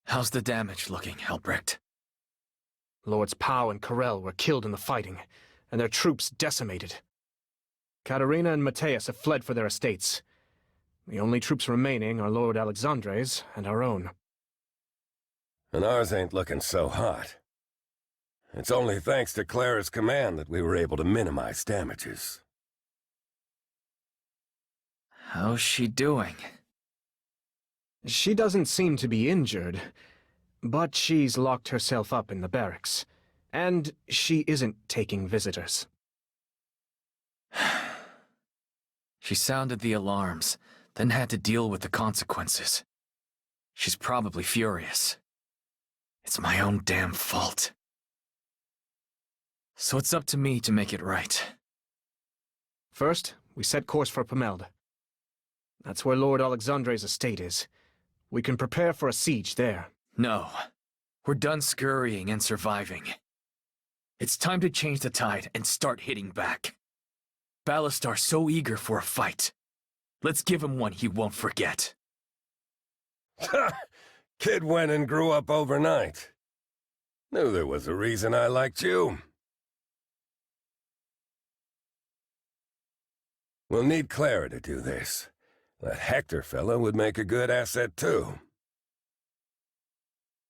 How's the damage looking, Helbrecht? Lords Pau and Corell were killed in the fighting, and their troops decimated. Katerina and Matthias have fled for their estates. The only troops remaining are Lord Alexandre's and our own. And ours ain't looking so hot. It's only thanks to Clara's command that we were able to minimize damages. How's she doing? She doesn't seem to be injured, but she's locked herself up in the barracks, and she isn't taking visitors. She sounded the alarms, then had to deal with the consequences. She's probably furious. It's my own damn fault. So it's up to me to make it right. First, we set course for Pomeld. That's where Lord Alexandre's estate is. We can prepare for a siege there. No. We're done scurrying and surviving. It's time to change the tide and start hitting back. Ballastar's so eager for a fight. Let's give him one he won't forget. Kid went and grew up overnight. Knew there was a reason I liked you. We'll need Clara to do this. That Hector fella would make a good asset too.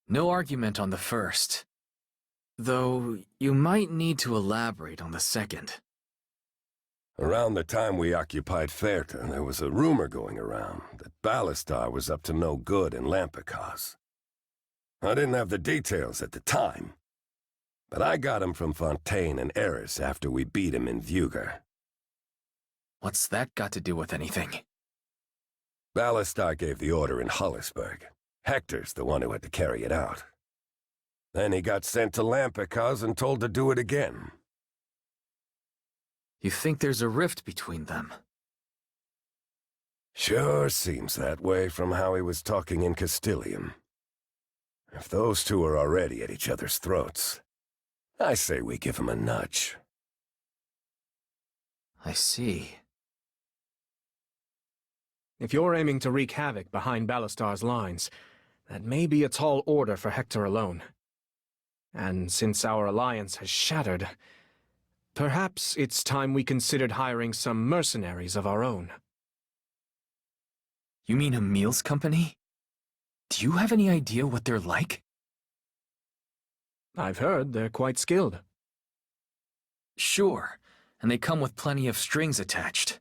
No argument on the first. Though, you might need to elaborate on the second. Around the time we occupied Ferta, there was a rumor going around that Ballastar was up to no good in Lampicos. I didn't have the details at the time, but I got him from Fontaine and Eris after we beat him in Vuger. What's that got to do with anything? Ballastar gave the order in Hollisburg. Hector's the one who had to carry it out. Then he got sent to Lampicos and told to do it again. You think there's a rift between them? Sure seems that way from how he was talking in Castilian. If those two are already at each other's throats, I say we give him a nudge. I see. If you're aiming to wreak havoc behind Ballastar's lines, that may be a tall order for Hector alone. And since our alliance has shattered, perhaps it's time we considered hiring some mercenaries of our own. You mean Emil's company? Do you have any idea what they're like? I've heard they're quite skilled. Sure, and they come with plenty of strings attached.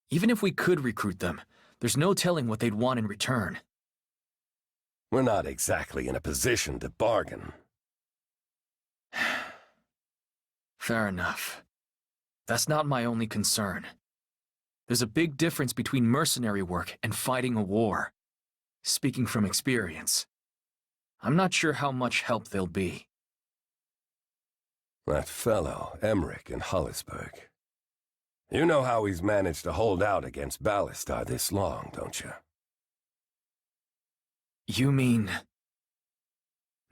Even if we could recruit them, there's no telling what they'd want in return. We're not exactly in a position to bargain. Fair enough. That's not my only concern. There's a big difference between mercenary work and fighting a war. Speaking from experience, I'm not sure how much help they'll be. That fellow, Emmerich in Hollisburg. You know how he's managed to hold out against Ballastar this long, don't you? You mean...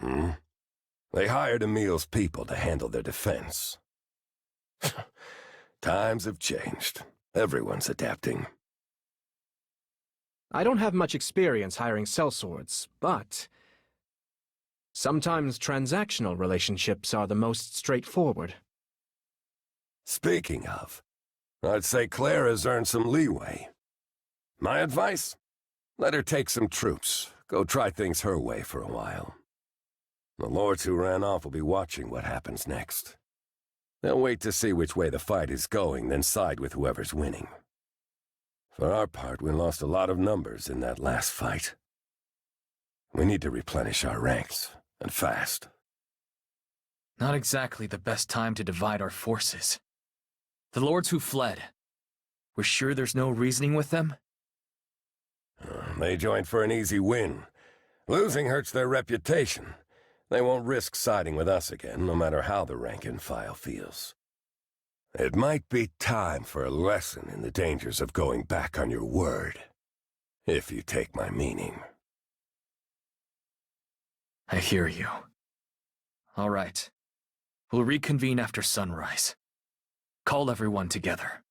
They hired Emil's people to handle their defense. Times have changed. Everyone's adapting. I don't have much experience hiring sellswords, but sometimes transactional relationships are the most straightforward. Speaking of, I'd say Clara's earned some leeway. My advice? Let her take some troops. Go try things her way for a while. The lords who ran off will be watching what happens next. They'll wait to see which way the fight is going, then side with whoever's winning. For our part, we lost a lot of numbers in that last fight. We need to replenish our ranks, and fast. Not exactly the best time to divide our forces. The lords who fled. We're sure there's no reasoning with them? They joined for an easy win. Losing hurts their reputation. They won't risk siding with us again, no matter how the rank-and-file feels. It might be time for a lesson in the dangers of going back on your word, if you take my meaning. I hear you. All right. We'll reconvene after sunrise. Call everyone together.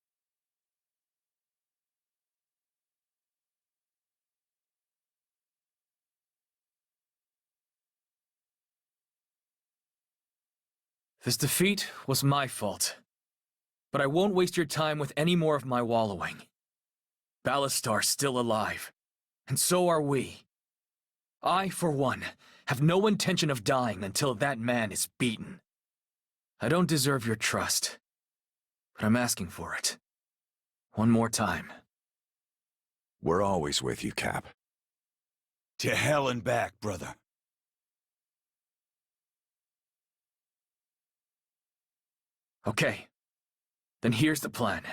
This defeat was my fault. But I won't waste your time with any more of my wallowing. Ballastar's still alive, and so are we. I, for one, have no intention of dying until that man is beaten. I don't deserve your trust, but I'm asking for it. One more time. We're always with you, Cap. To hell and back, brother. Okay. Then here's the plan.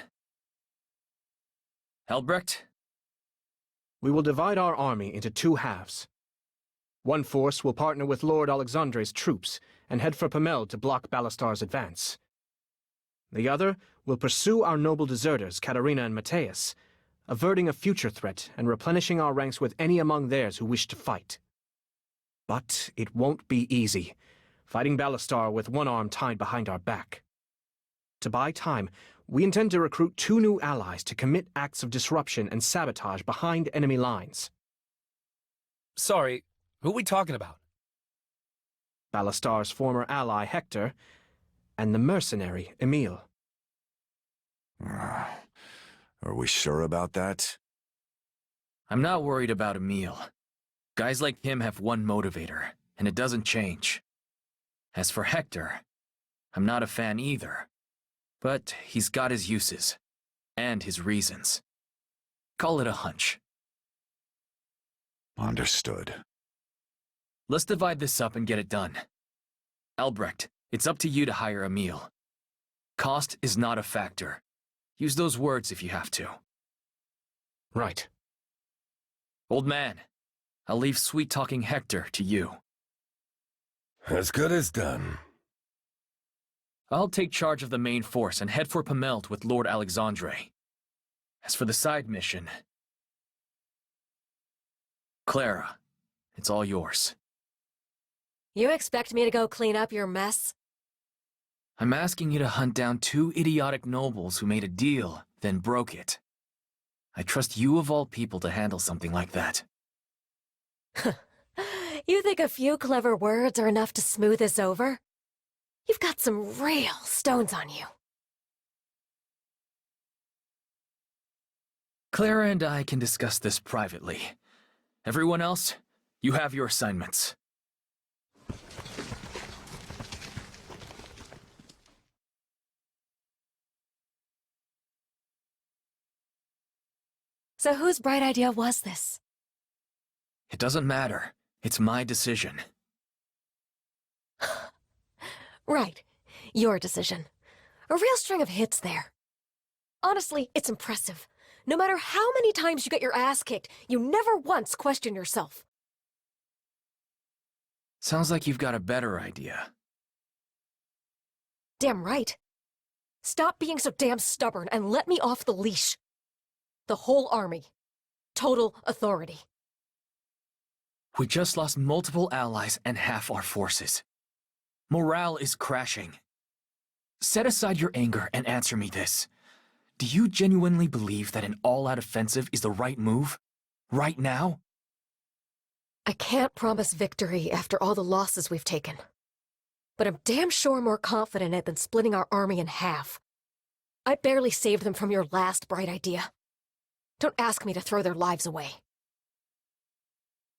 Albrecht? We will divide our army into two halves. One force will partner with Lord Alexandre's troops and head for Pamel to block Ballastar's advance. The other will pursue our noble deserters, Katarina and Matthias, averting a future threat and replenishing our ranks with any among theirs who wish to fight. But it won't be easy, fighting Ballastar with one arm tied behind our back. To buy time, we intend to recruit 2 new allies to commit acts of disruption and sabotage behind enemy lines. Sorry, who are we talking about? Ballastar's former ally, Hector, and the mercenary, Emil. Are we sure about that? I'm not worried about Emil. Guys like him have one motivator, and it doesn't change. As for Hector, I'm not a fan either. But he's got his uses, and his reasons. Call it a hunch. Understood. Let's divide this up and get it done. Albrecht, it's up to you to hire Emil. Cost is not a factor. Use those words if you have to. Right. Old man, I'll leave sweet-talking Hector to you. As good as done. I'll take charge of the main force and head for Pamelt with Lord Alexandre. As for the side mission... Clara, it's all yours. You expect me to go clean up your mess? I'm asking you to hunt down 2 idiotic nobles who made a deal, then broke it. I trust you of all people to handle something like that. You think a few clever words are enough to smooth this over? You've got some real stones on you. Clara and I can discuss this privately. Everyone else, you have your assignments. So whose bright idea was this? It doesn't matter. It's my decision. Right. Your decision. A real string of hits there. Honestly, it's impressive. No matter how many times you get your ass kicked, you never once question yourself. Sounds like you've got a better idea. Damn right. Stop being so damn stubborn and let me off the leash. The whole army. Total authority. We just lost multiple allies and half our forces. Morale is crashing. Set aside your anger and answer me this. Do you genuinely believe that an all-out offensive is the right move? Right now? I can't promise victory after all the losses we've taken. But I'm damn sure more confident in it than splitting our army in half. I barely saved them from your last bright idea. Don't ask me to throw their lives away.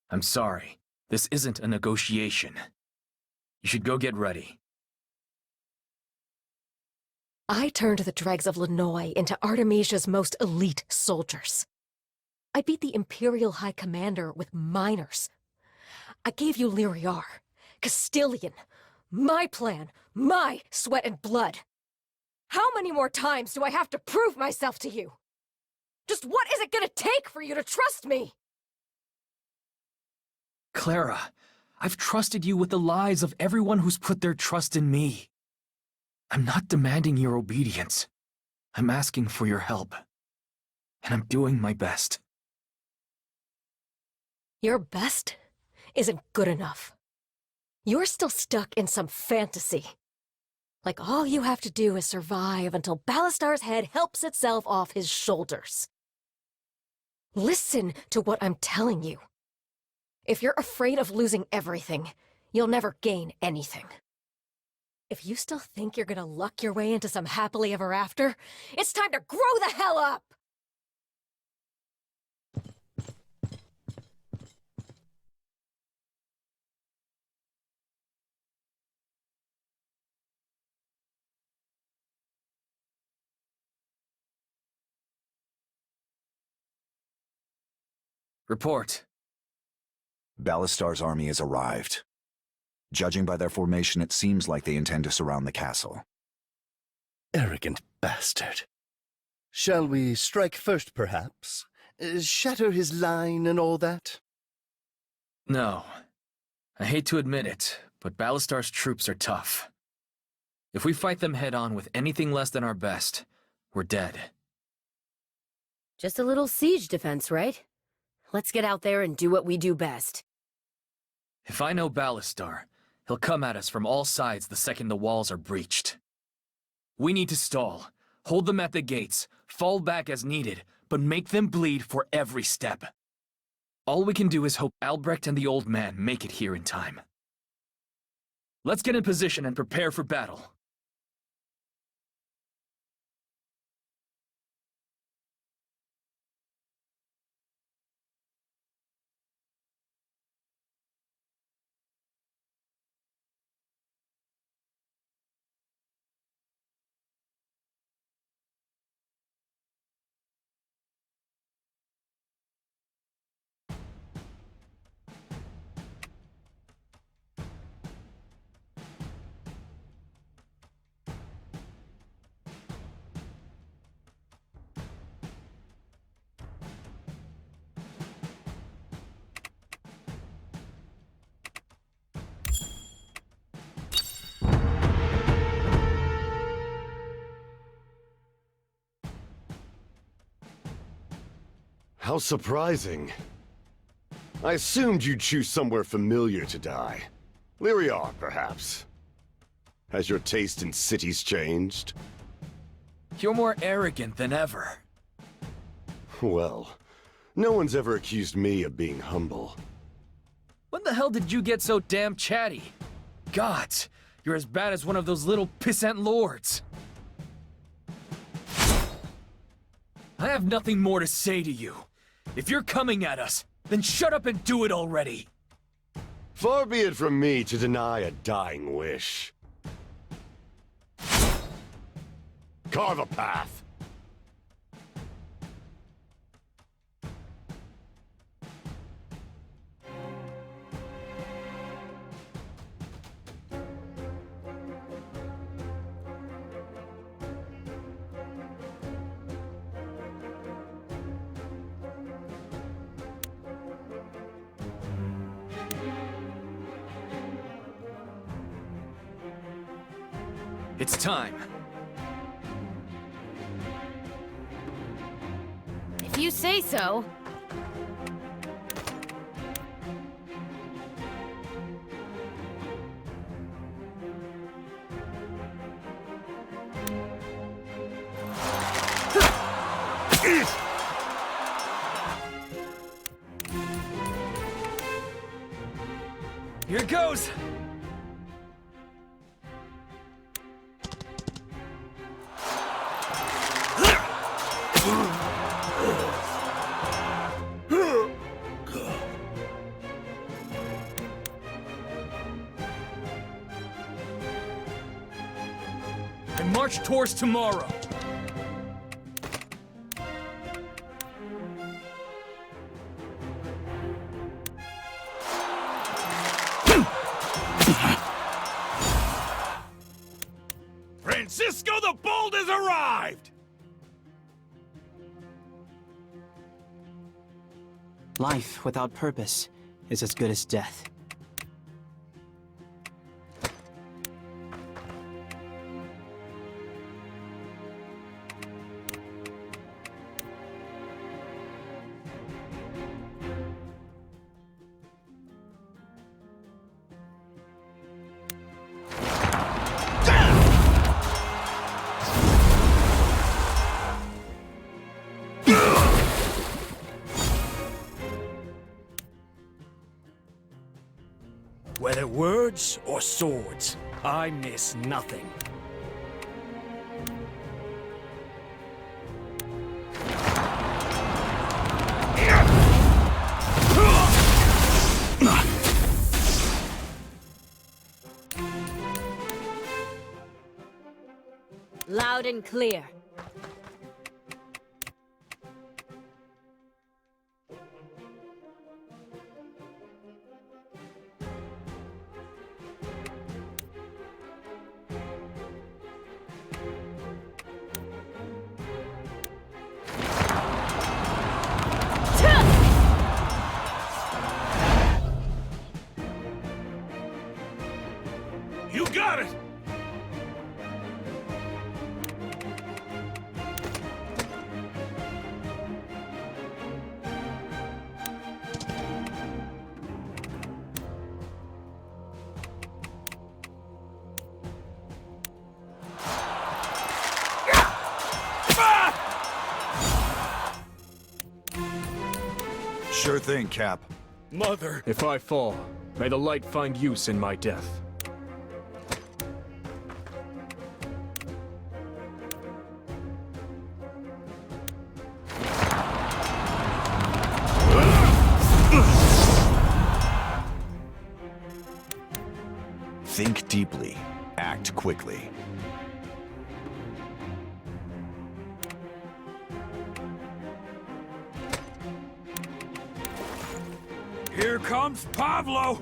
I'm sorry. This isn't a negotiation. You should go get ready. I turned the dregs of Lenoy into Artemisia's most elite soldiers. I beat the Imperial High Commander with minors. I gave you Lyriar, Castilian, my plan, my sweat and blood. How many more times do I have to prove myself to you? Just what is it gonna take for you to trust me? Clara, I've trusted you with the lives of everyone who's put their trust in me. I'm not demanding your obedience. I'm asking for your help. And I'm doing my best. Your best isn't good enough. You're still stuck in some fantasy. Like all you have to do is survive until Ballastar's head helps itself off his shoulders. Listen to what I'm telling you. If you're afraid of losing everything, you'll never gain anything. If you still think you're gonna luck your way into some happily ever after, it's time to grow the hell up! Report. Ballastar's army has arrived. Judging by their formation, it seems like they intend to surround the castle. Arrogant bastard. Shall we strike first, perhaps? Shatter his line and all that? No. I hate to admit it, but Ballastar's troops are tough. If we fight them head-on with anything less than our best, we're dead. Just a little siege defense, right? Let's get out there and do what we do best. If I know Ballastar, he'll come at us from all sides the second the walls are breached. We need to stall, hold them at the gates, fall back as needed, but make them bleed for every step. All we can do is hope Albrecht and the old man make it here in time. Let's get in position and prepare for battle. How surprising. I assumed you'd choose somewhere familiar to die. Lyriar, perhaps. Has your taste in cities changed? You're more arrogant than ever. Well, no one's ever accused me of being humble. When the hell did you get so damn chatty? Gods, you're as bad as one of those little pissant lords. I have nothing more to say to you. If you're coming at us, then shut up and do it already. Far be it from me to deny a dying wish. Carve a path. It's time. If you say so. Here it goes! And march towards tomorrow. Francisco the Bold has arrived! Life without purpose is as good as death. Whether words or swords, I miss nothing. Loud and clear. You got it! Sure thing, Cap. Mother! If I fall, may the light find use in my death. Think deeply. Act quickly. Here comes Pablo!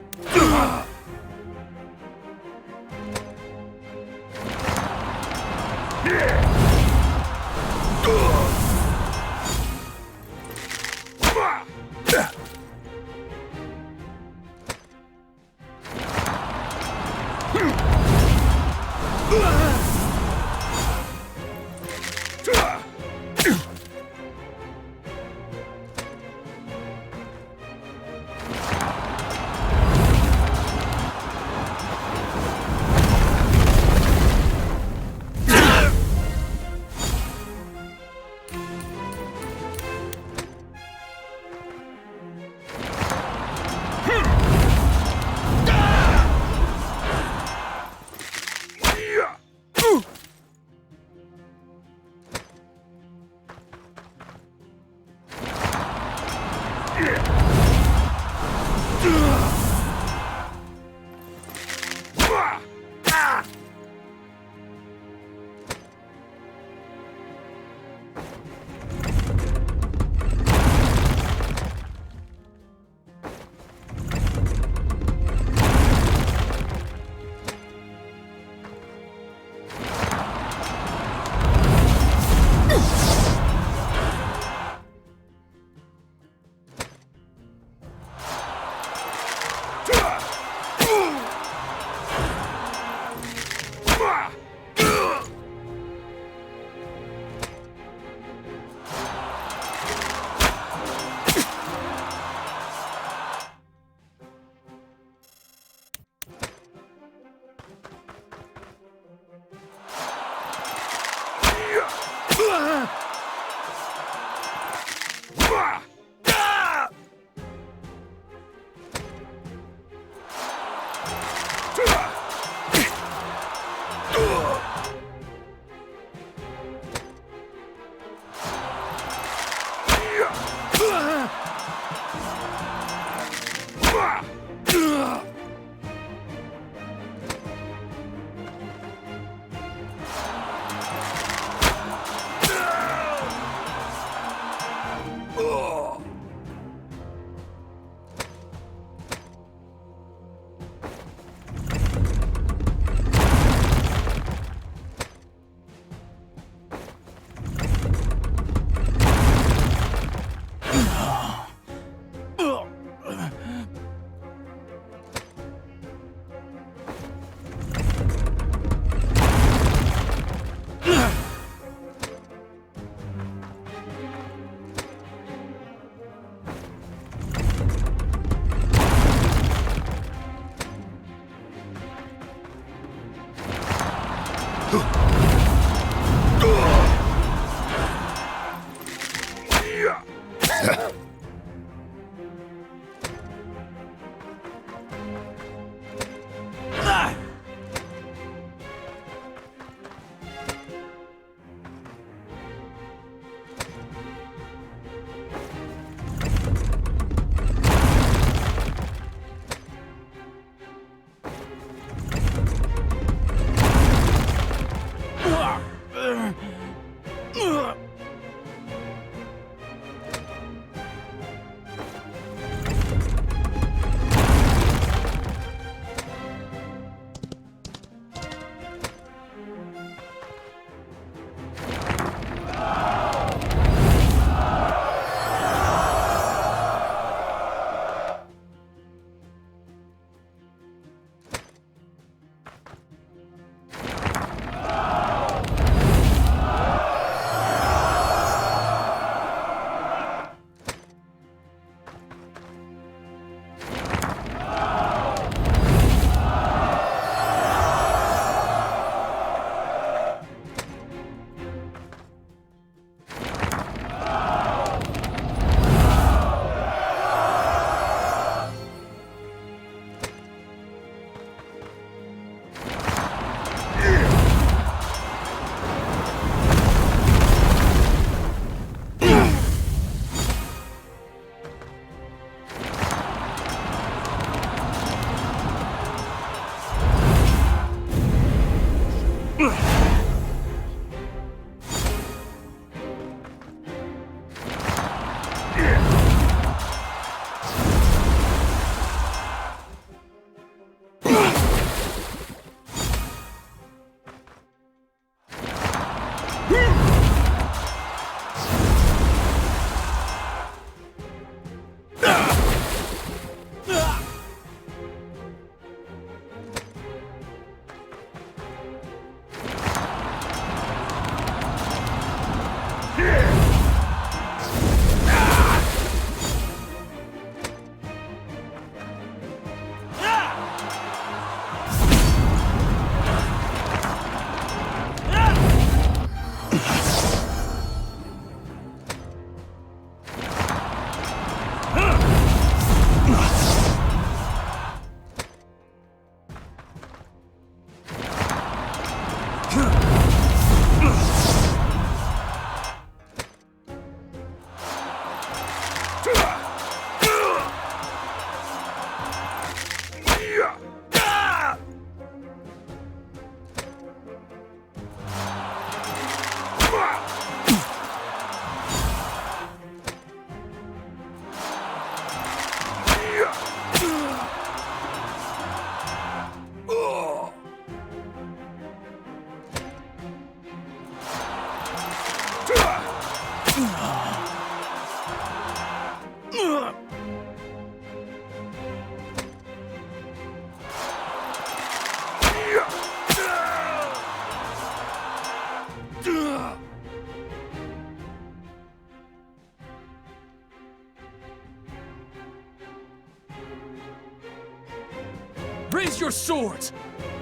Raise your swords!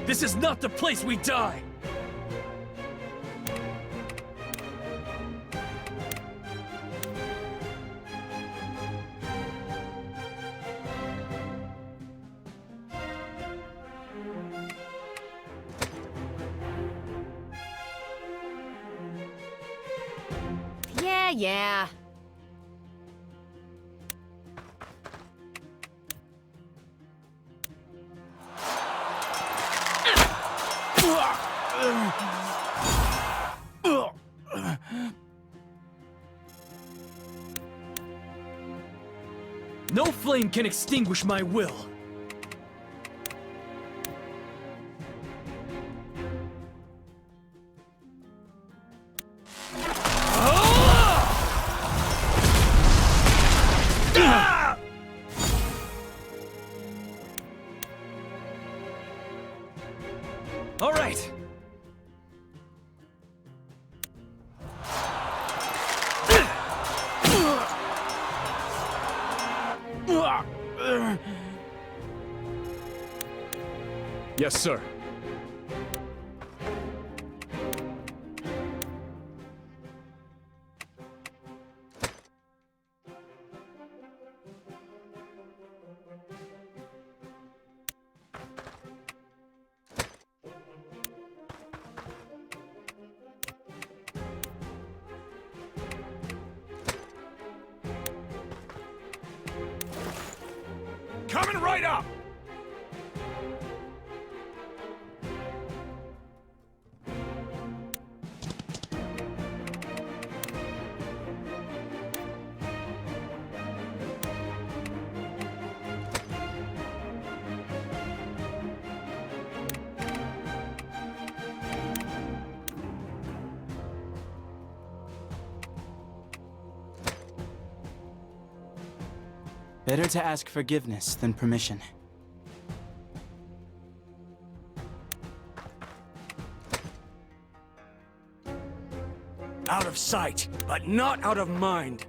This is not the place we die! Yeah. No flame can extinguish my will! All right. Yes, sir. Coming right up! Better to ask forgiveness than permission. Out of sight, but not out of mind.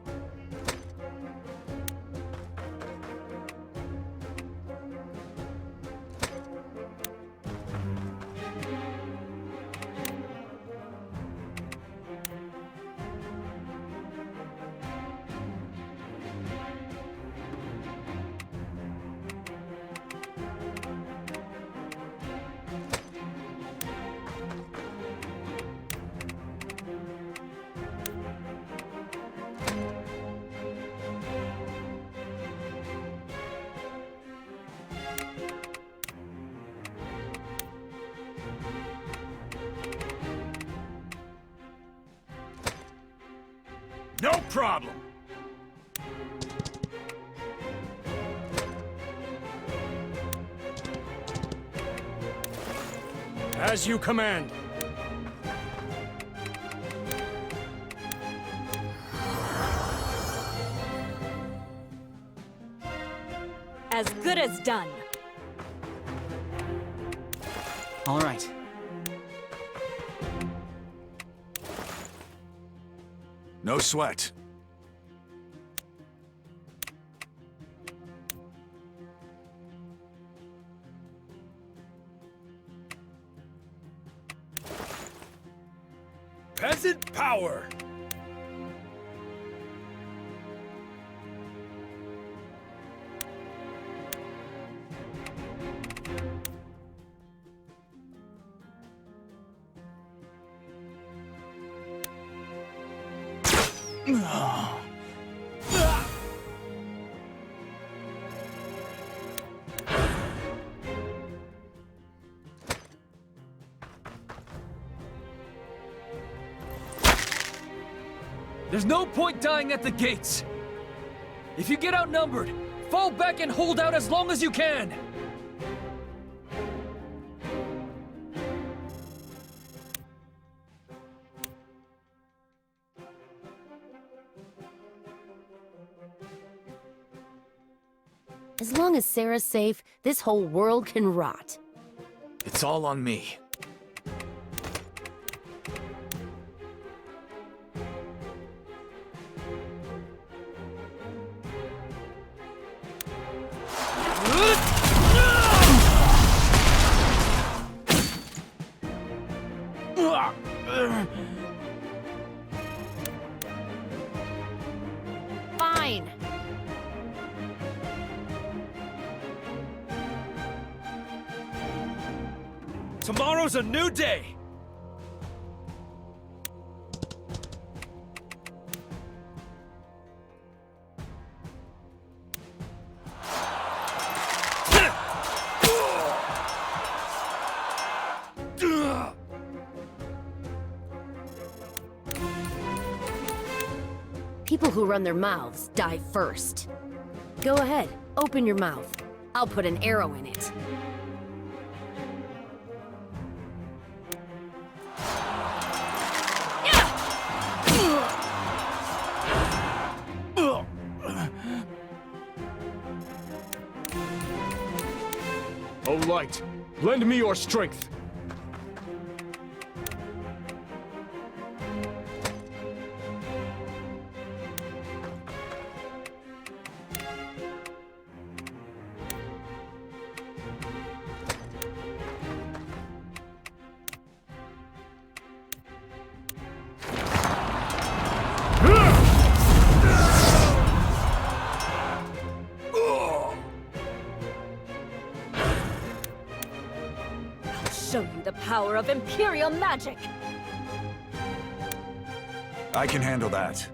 No problem. As you command. As good as done. All right. No sweat. Peasant power! There's no point dying at the gates! If you get outnumbered, fall back and hold out as long as you can! As long as Sarah's safe, this whole world can rot. It's all on me. mine! Tomorrow's a new day! People who run their mouths die first. Go ahead, open your mouth. I'll put an arrow in it. O light, lend me your strength. Show you the power of Imperial magic! I can handle that.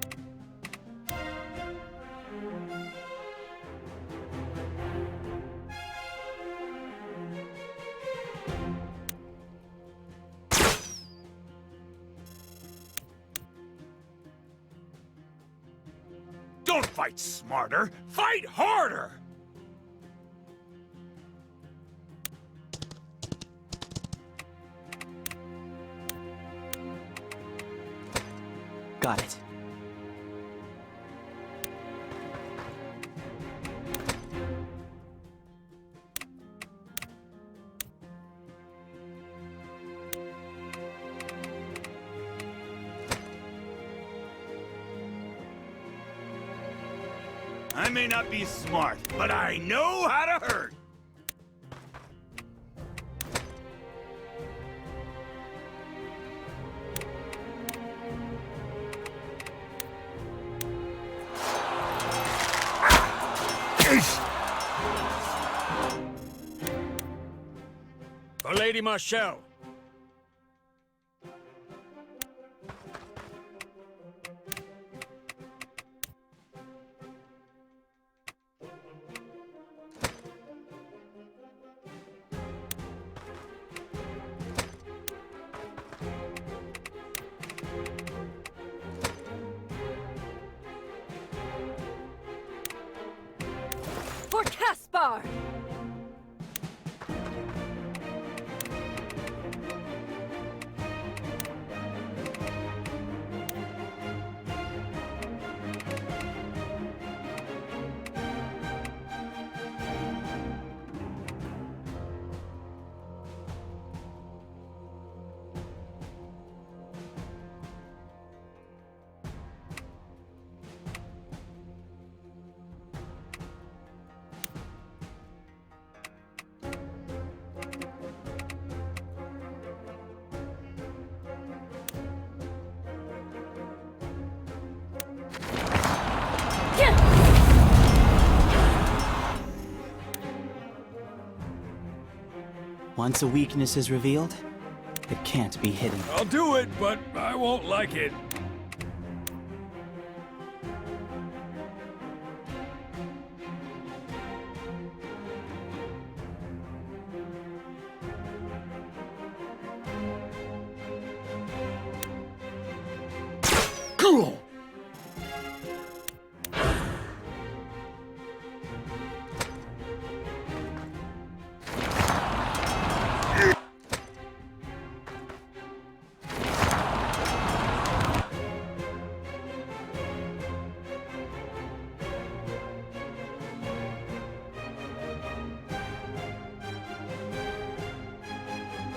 Don't fight smarter, fight harder! Got it. I may not be smart, but I know how to hurt! For Lady Marshall. For Caspar! Once a weakness is revealed, it can't be hidden. I'll do it, but I won't like it. Cool!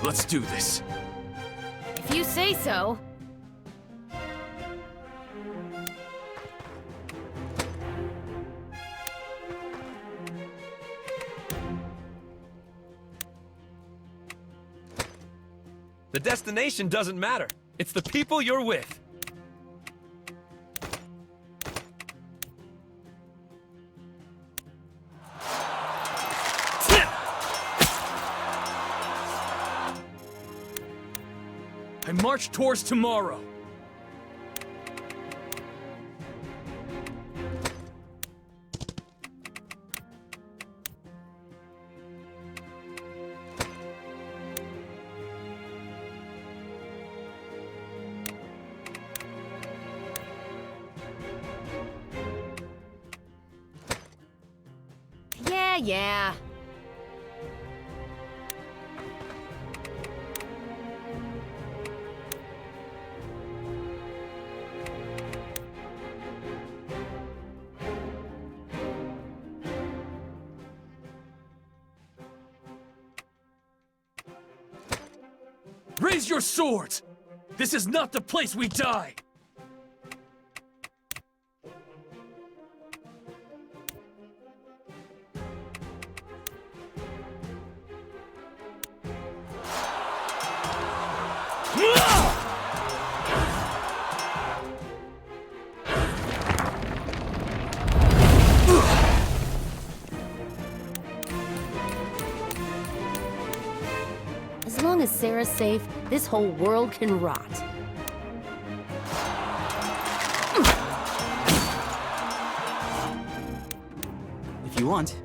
Let's do this. If you say so. The destination doesn't matter. It's the people you're with. march towards tomorrow. Yeah. Raise your swords! This is not the place we die! As long as Sarah's safe, this whole world can rot. If you want.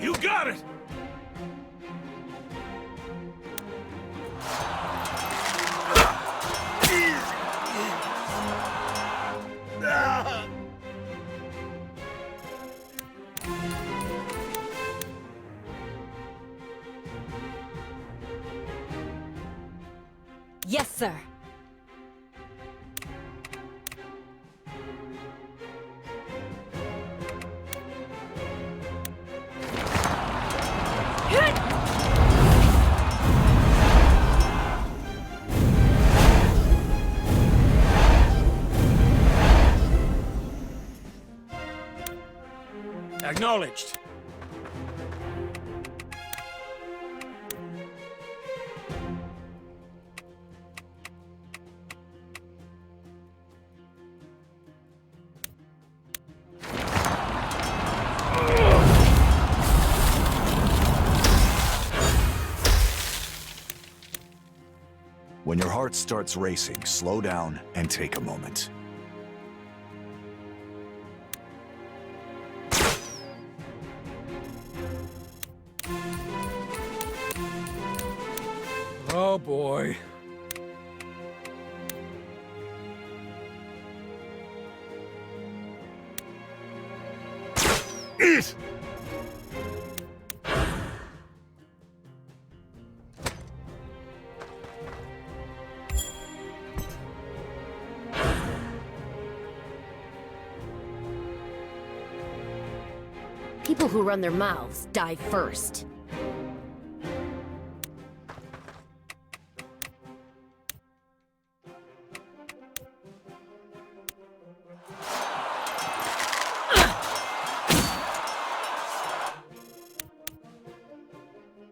You got it! Yes, sir. Acknowledged. When your heart starts racing, slow down and take a moment. Oh boy. People who run their mouths die first.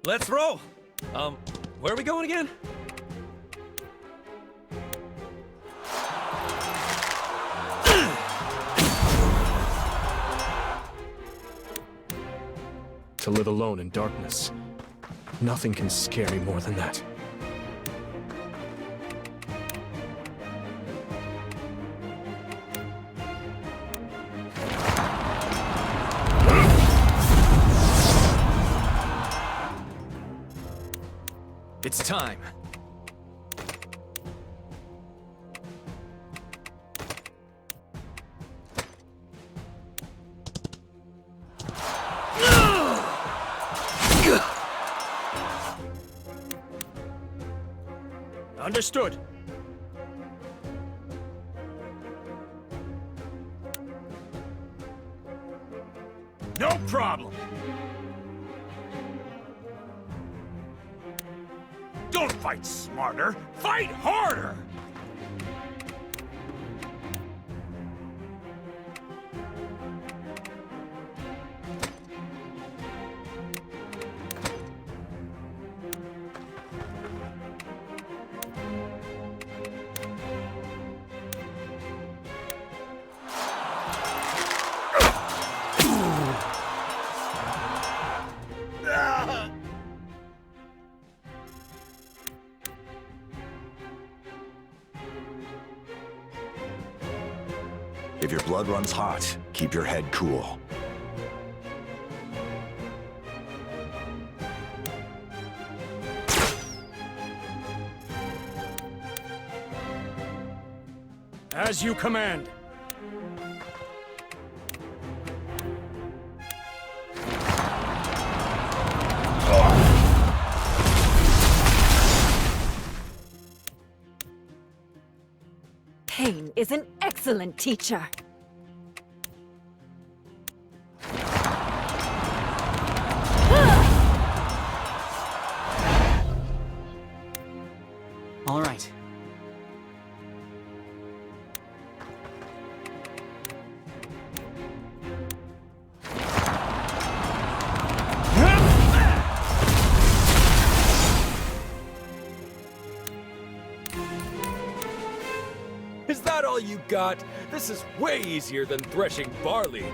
Let's roll! Where are we going again? To live alone in darkness. Nothing can scare me more than that. It's time. Understood. Don't fight smarter, fight harder! If your blood runs hot, keep your head cool. As you command. Pain is an excellent teacher. All right. Is that all you got? This is way easier than threshing barley.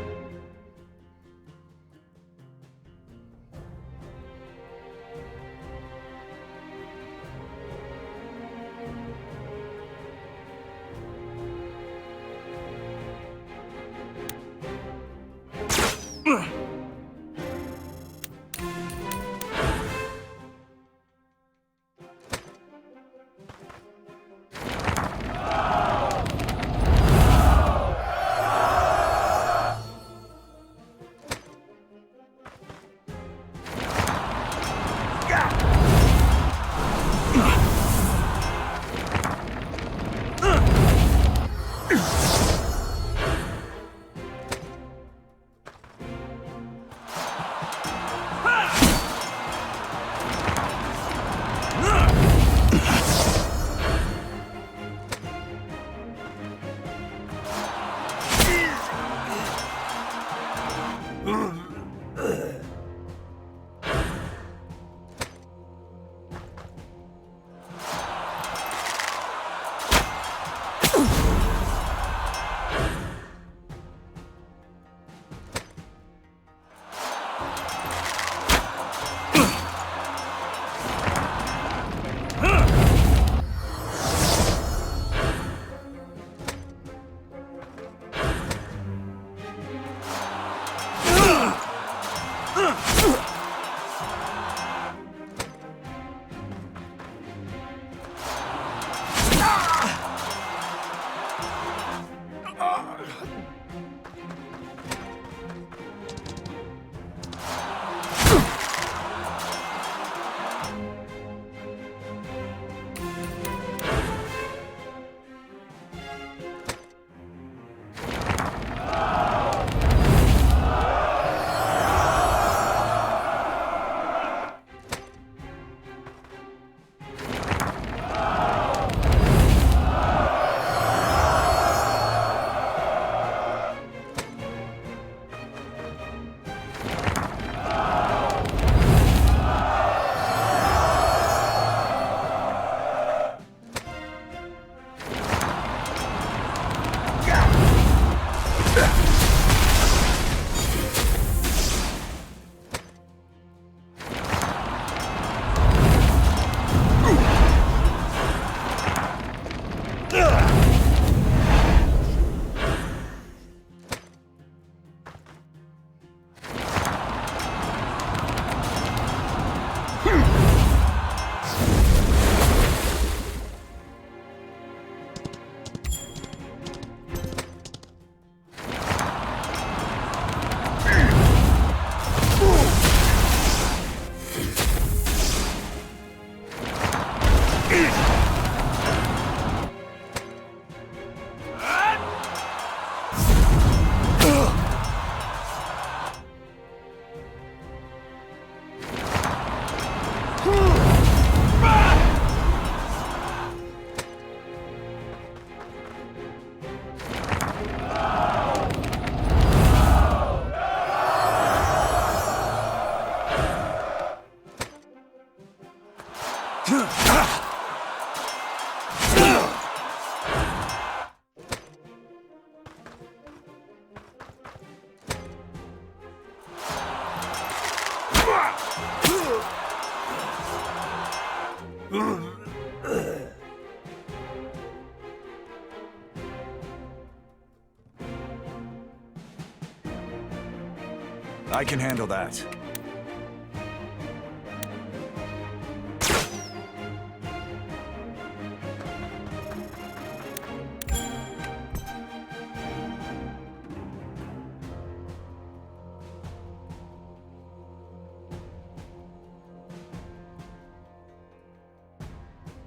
I can handle that.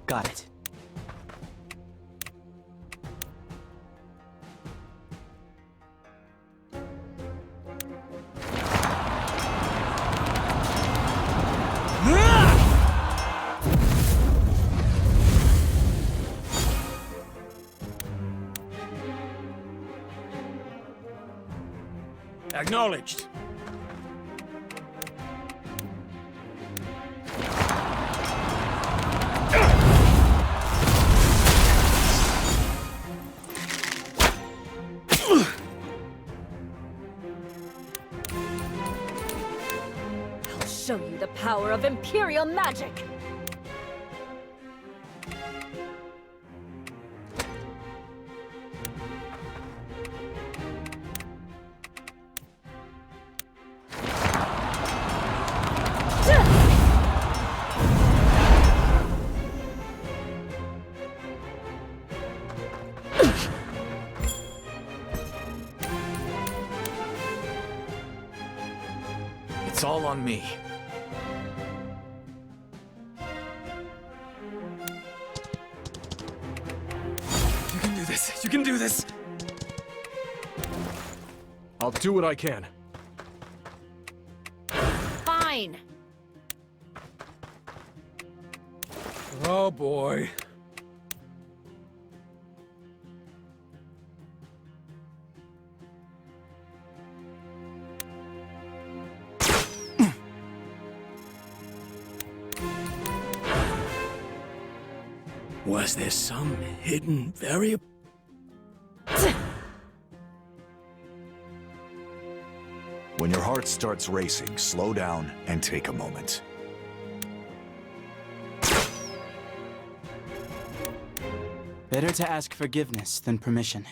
Got it. Acknowledged. I'll show you the power of Imperial magic! It's all on me. You can do this. You can do this. I'll do what I can. Fine. Oh boy. Was there some hidden variable? When your heart starts racing, slow down and take a moment. Better to ask forgiveness than permission.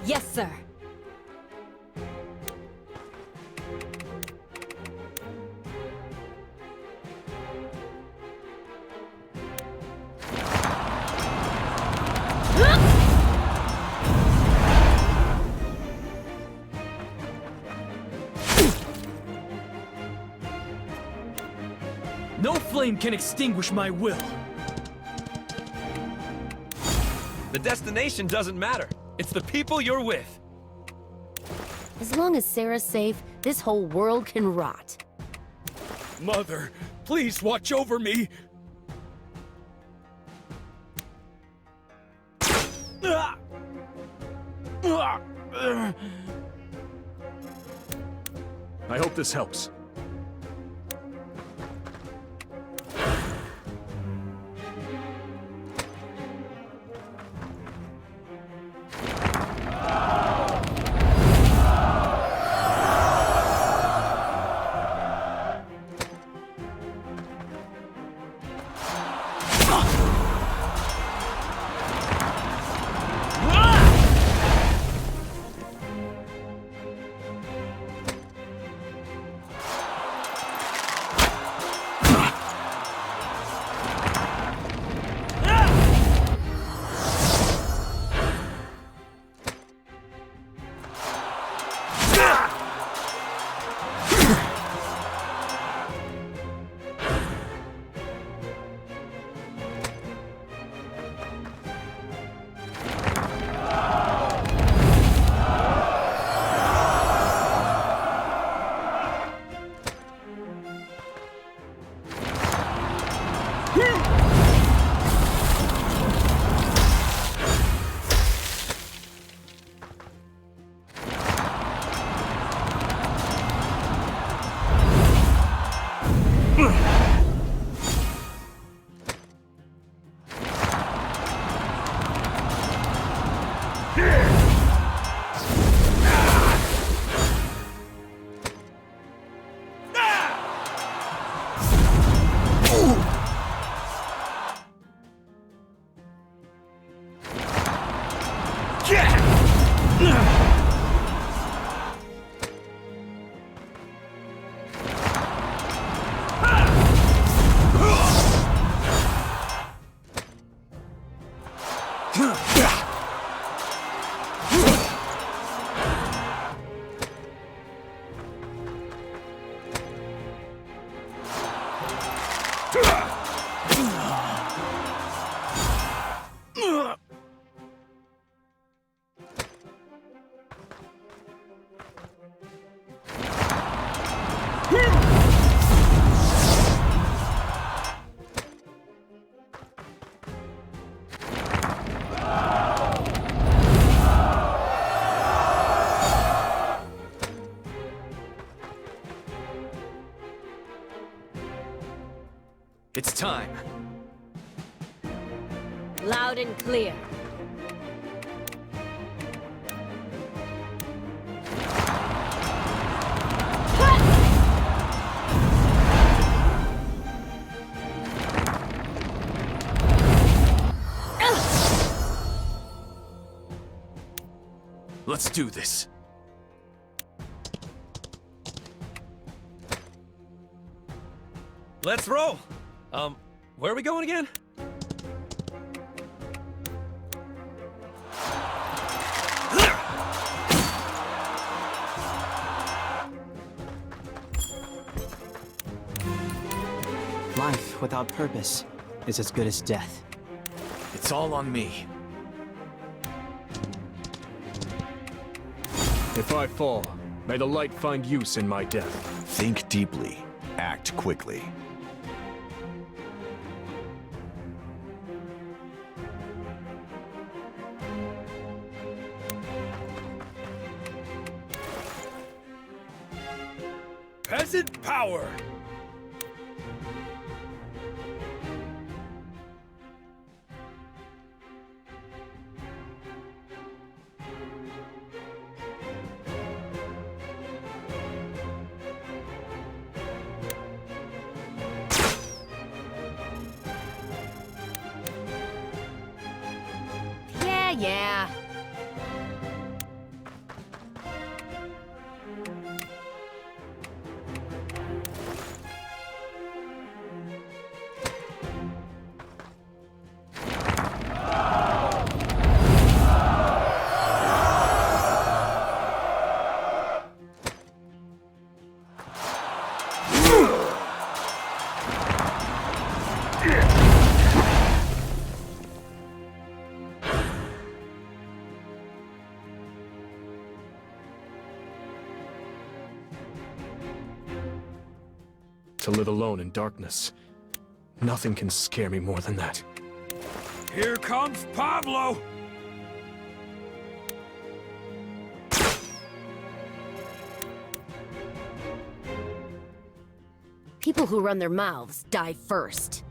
Yes, sir. No flame can extinguish my will. The destination doesn't matter. It's the people you're with. As long as Sarah's safe, this whole world can rot. Mother, please watch over me. I hope this helps. It's time. Loud and clear. Let's do this. Let's roll! Where are we going again? Life without purpose is as good as death. It's all on me. If I fall, may the light find use in my death. Think deeply. Act quickly. Peasant power! Yeah. To live alone in darkness. Nothing can scare me more than that. Here comes Pablo! People who run their mouths die first.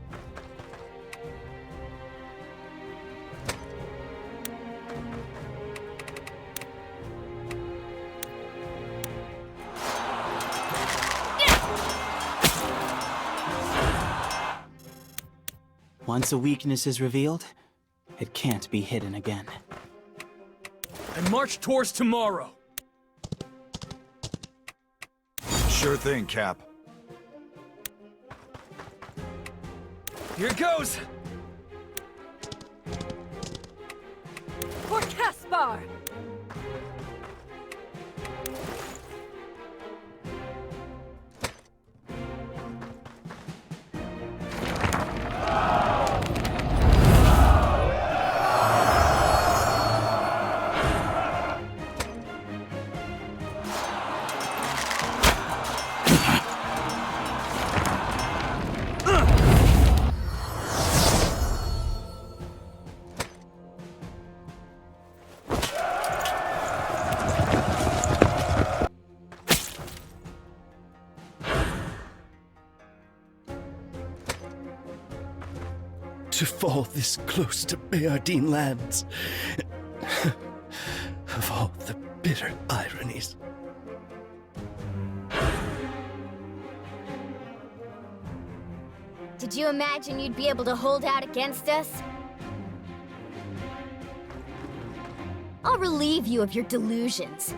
Once a weakness is revealed, it can't be hidden again. And march towards tomorrow. Sure thing, Cap. Here goes! For Caspar! To fall this close to Bayardine lands. Of all the bitter ironies. Did you imagine you'd be able to hold out against us? I'll relieve you of your delusions.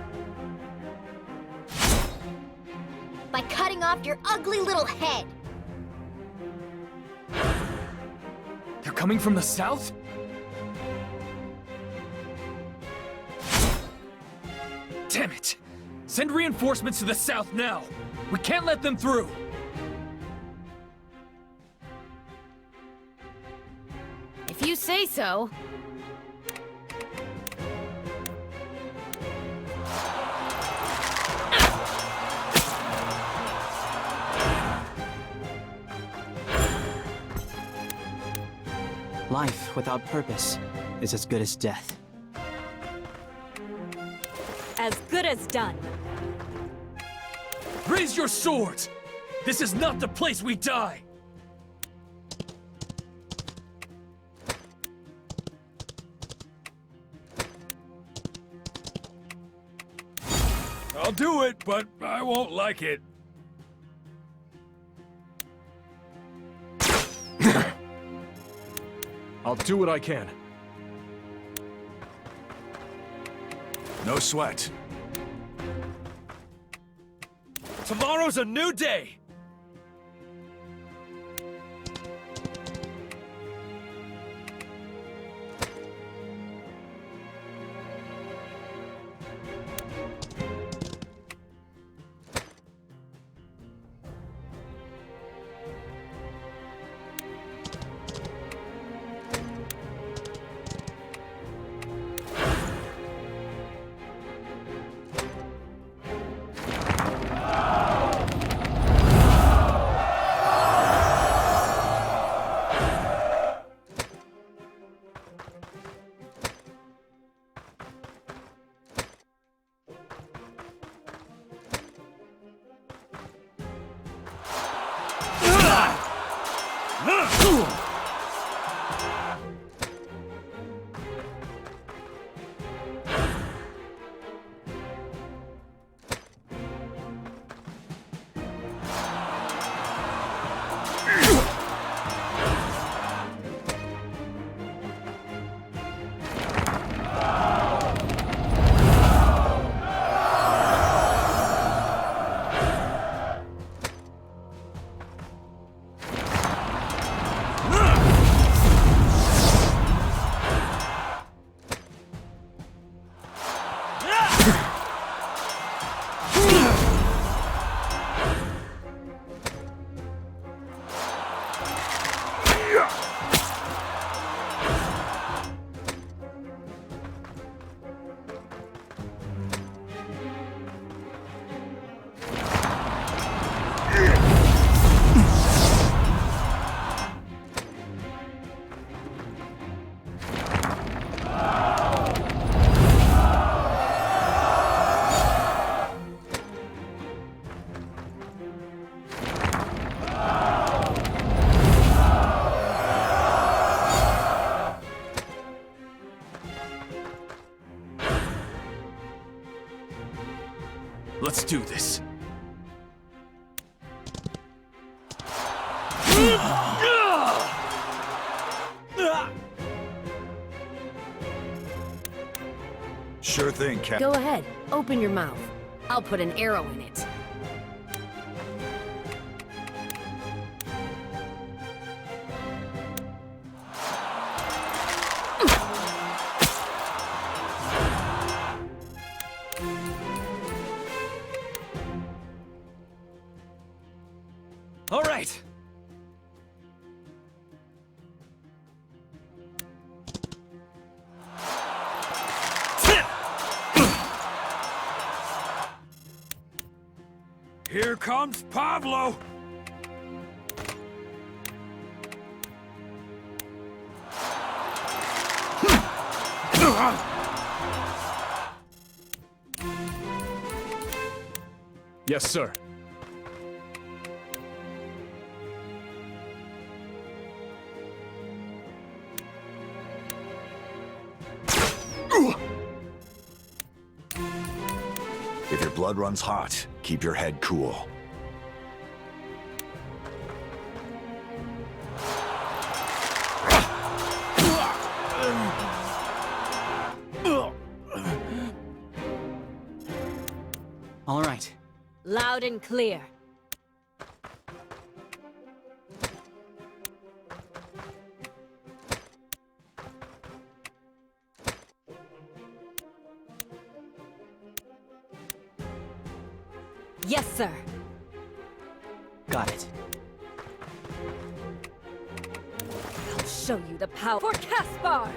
By cutting off your ugly little head. They're coming from the south? Damn it! Send reinforcements to the south now! We can't let them through! If you say so. Life without purpose is as good as death. As good as done. Raise your swords! This is not the place we die! I'll do it, but I won't like it. I'll do what I can. No sweat. Tomorrow's a new day! Let's do this. Sure thing, Cap. Go ahead. Open your mouth. I'll put an arrow in it. All right. Here comes Pablo! Yes, sir. If your blood runs hot, keep your head cool. All right. Loud and clear. Yes, sir. Got it. I'll show you the power for Caspar!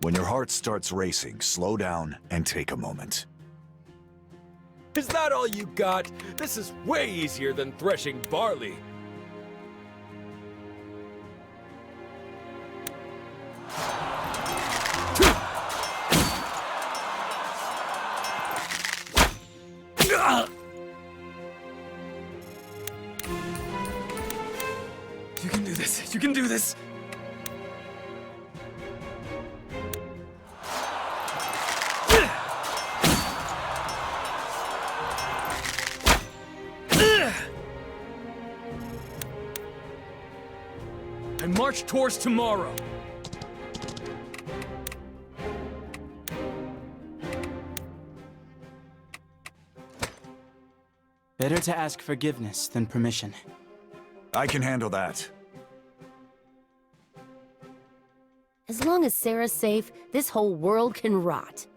When your heart starts racing, slow down and take a moment. Is that all you got? This is way easier than threshing barley. You can do this. You can do this. And march towards tomorrow. Better to ask forgiveness than permission. I can handle that. As long as Sarah's safe, this whole world can rot.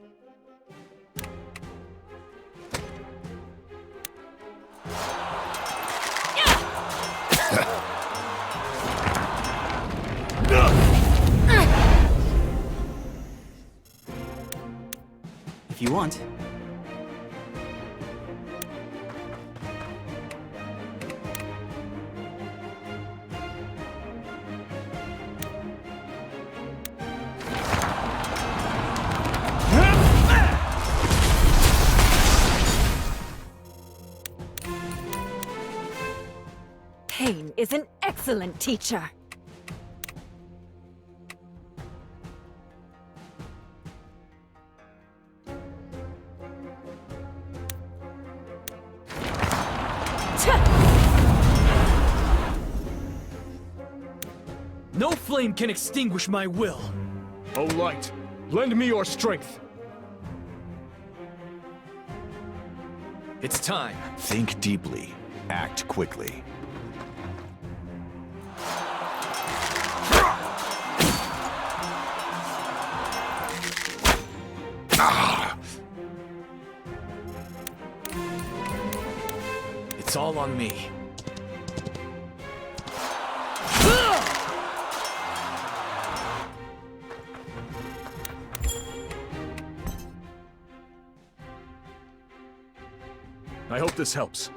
If you want. Pain is an excellent teacher. No flame can extinguish my will. O light, lend me your strength. It's time. Think deeply. Act quickly. It's all on me. I hope this helps.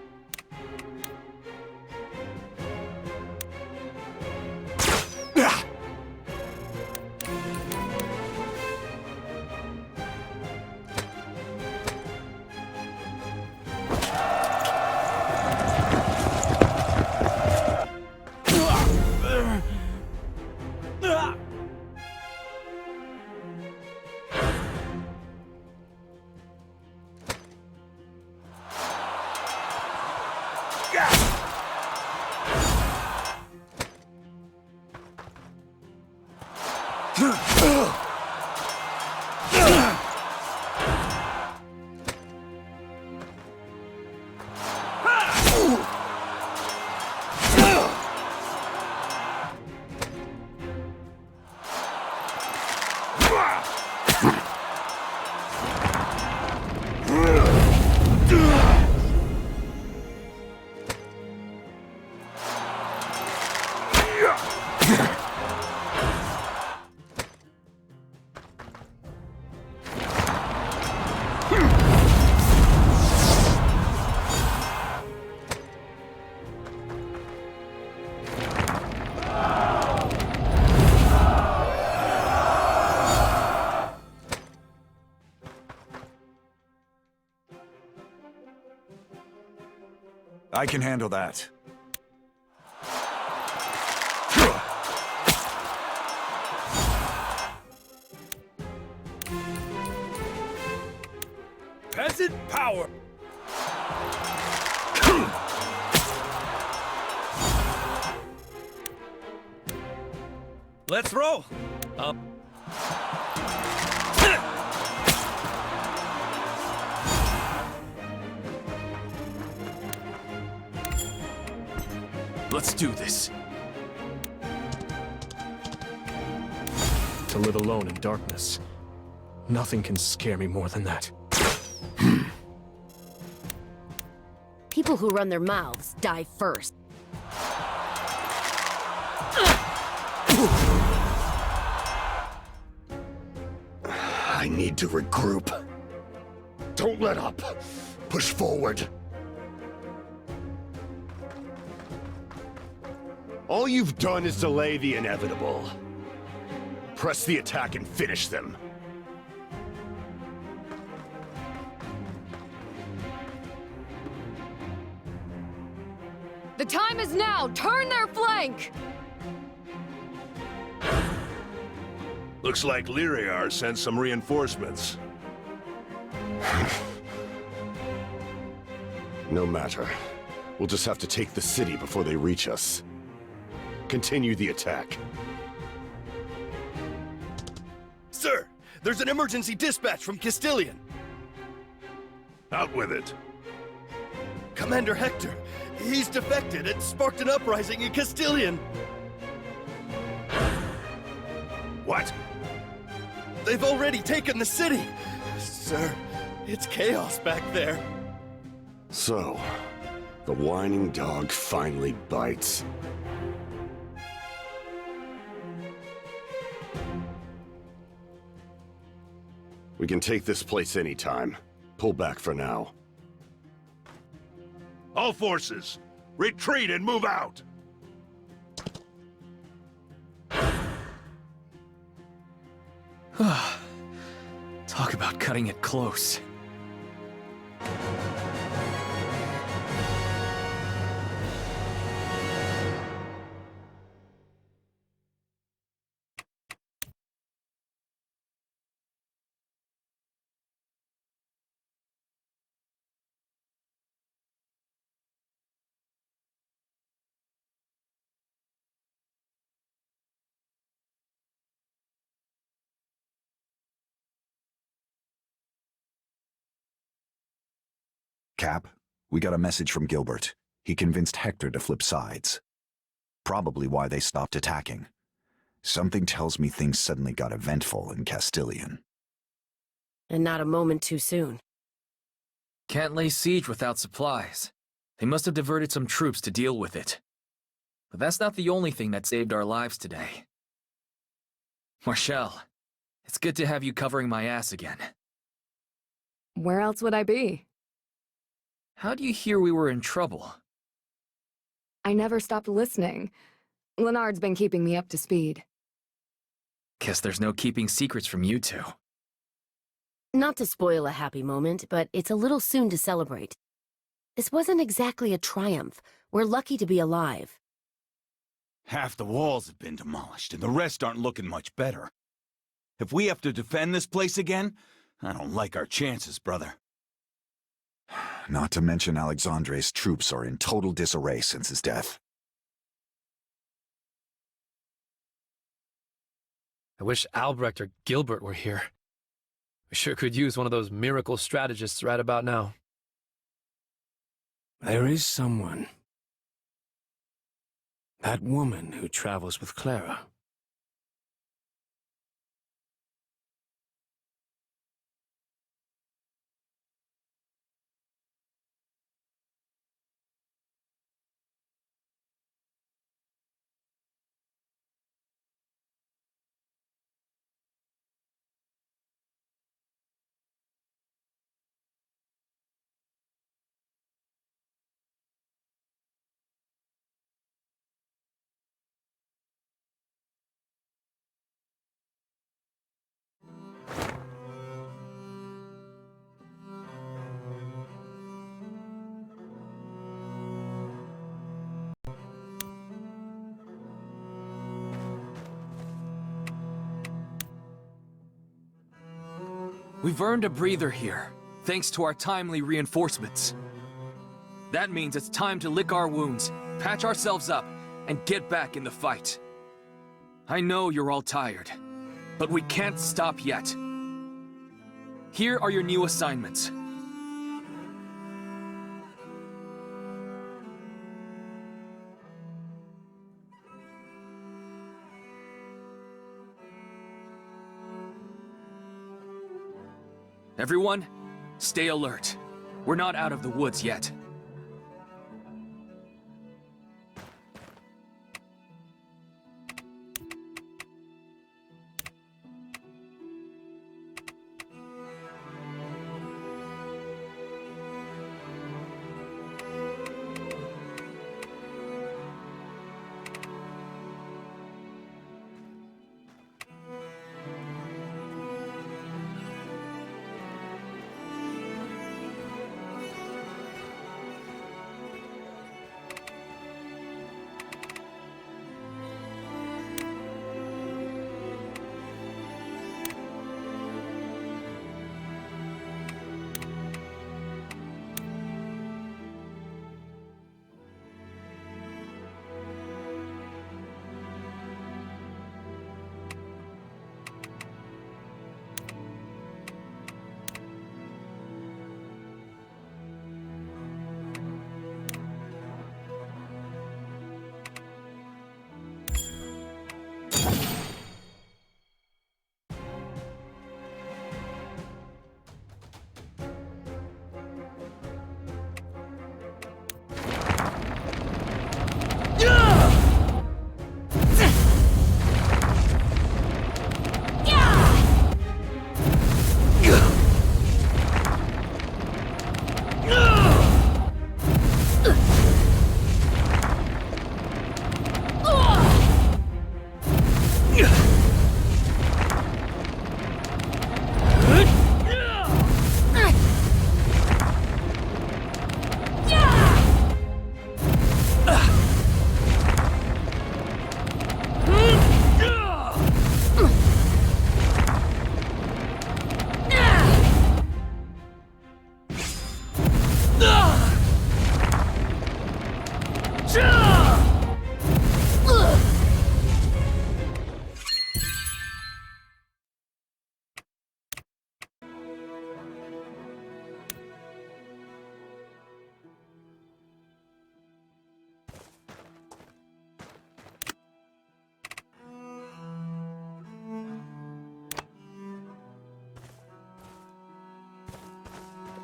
I can handle that. Peasant power! Let's roll! Let's do this. To live alone in darkness. Nothing can scare me more than that. People who run their mouths die first. I need to regroup. Don't let up. Push forward. All you've done is delay the inevitable. Press the attack and finish them. The time is now! Turn their flank! Looks like Lyriar sent some reinforcements. No matter. We'll just have to take the city before they reach us. Continue the attack. Sir, there's an emergency dispatch from Castilian. Out with it. Commander Hector, he's defected and sparked an uprising in Castilian. What? They've already taken the city. Sir, it's chaos back there. So, the whining dog finally bites. We can take this place anytime. Pull back for now. All forces, retreat and move out! Talk about cutting it close. Cap, we got a message from Gilbert. He convinced Hector to flip sides. Probably why they stopped attacking. Something tells me things suddenly got eventful in Castilian. And not a moment too soon. Can't lay siege without supplies. They must have diverted some troops to deal with it. But that's not the only thing that saved our lives today. Marshall, it's good to have you covering my ass again. Where else would I be? How do you hear we were in trouble? I never stopped listening. Leonard's been keeping me up to speed. Guess there's no keeping secrets from you two. Not to spoil a happy moment, but it's a little soon to celebrate. This wasn't exactly a triumph. We're lucky to be alive. Half the walls have been demolished, and the rest aren't looking much better. If we have to defend this place again, I don't like our chances, brother. Not to mention Alexandre's troops are in total disarray since his death. I wish Albrecht or Gilbert were here. We sure could use one of those miracle strategists right about now. There is someone. That woman who travels with Clara. We've earned a breather here, thanks to our timely reinforcements. That means it's time to lick our wounds, patch ourselves up, and get back in the fight. I know you're all tired, but we can't stop yet. Here are your new assignments. Everyone, stay alert. We're not out of the woods yet.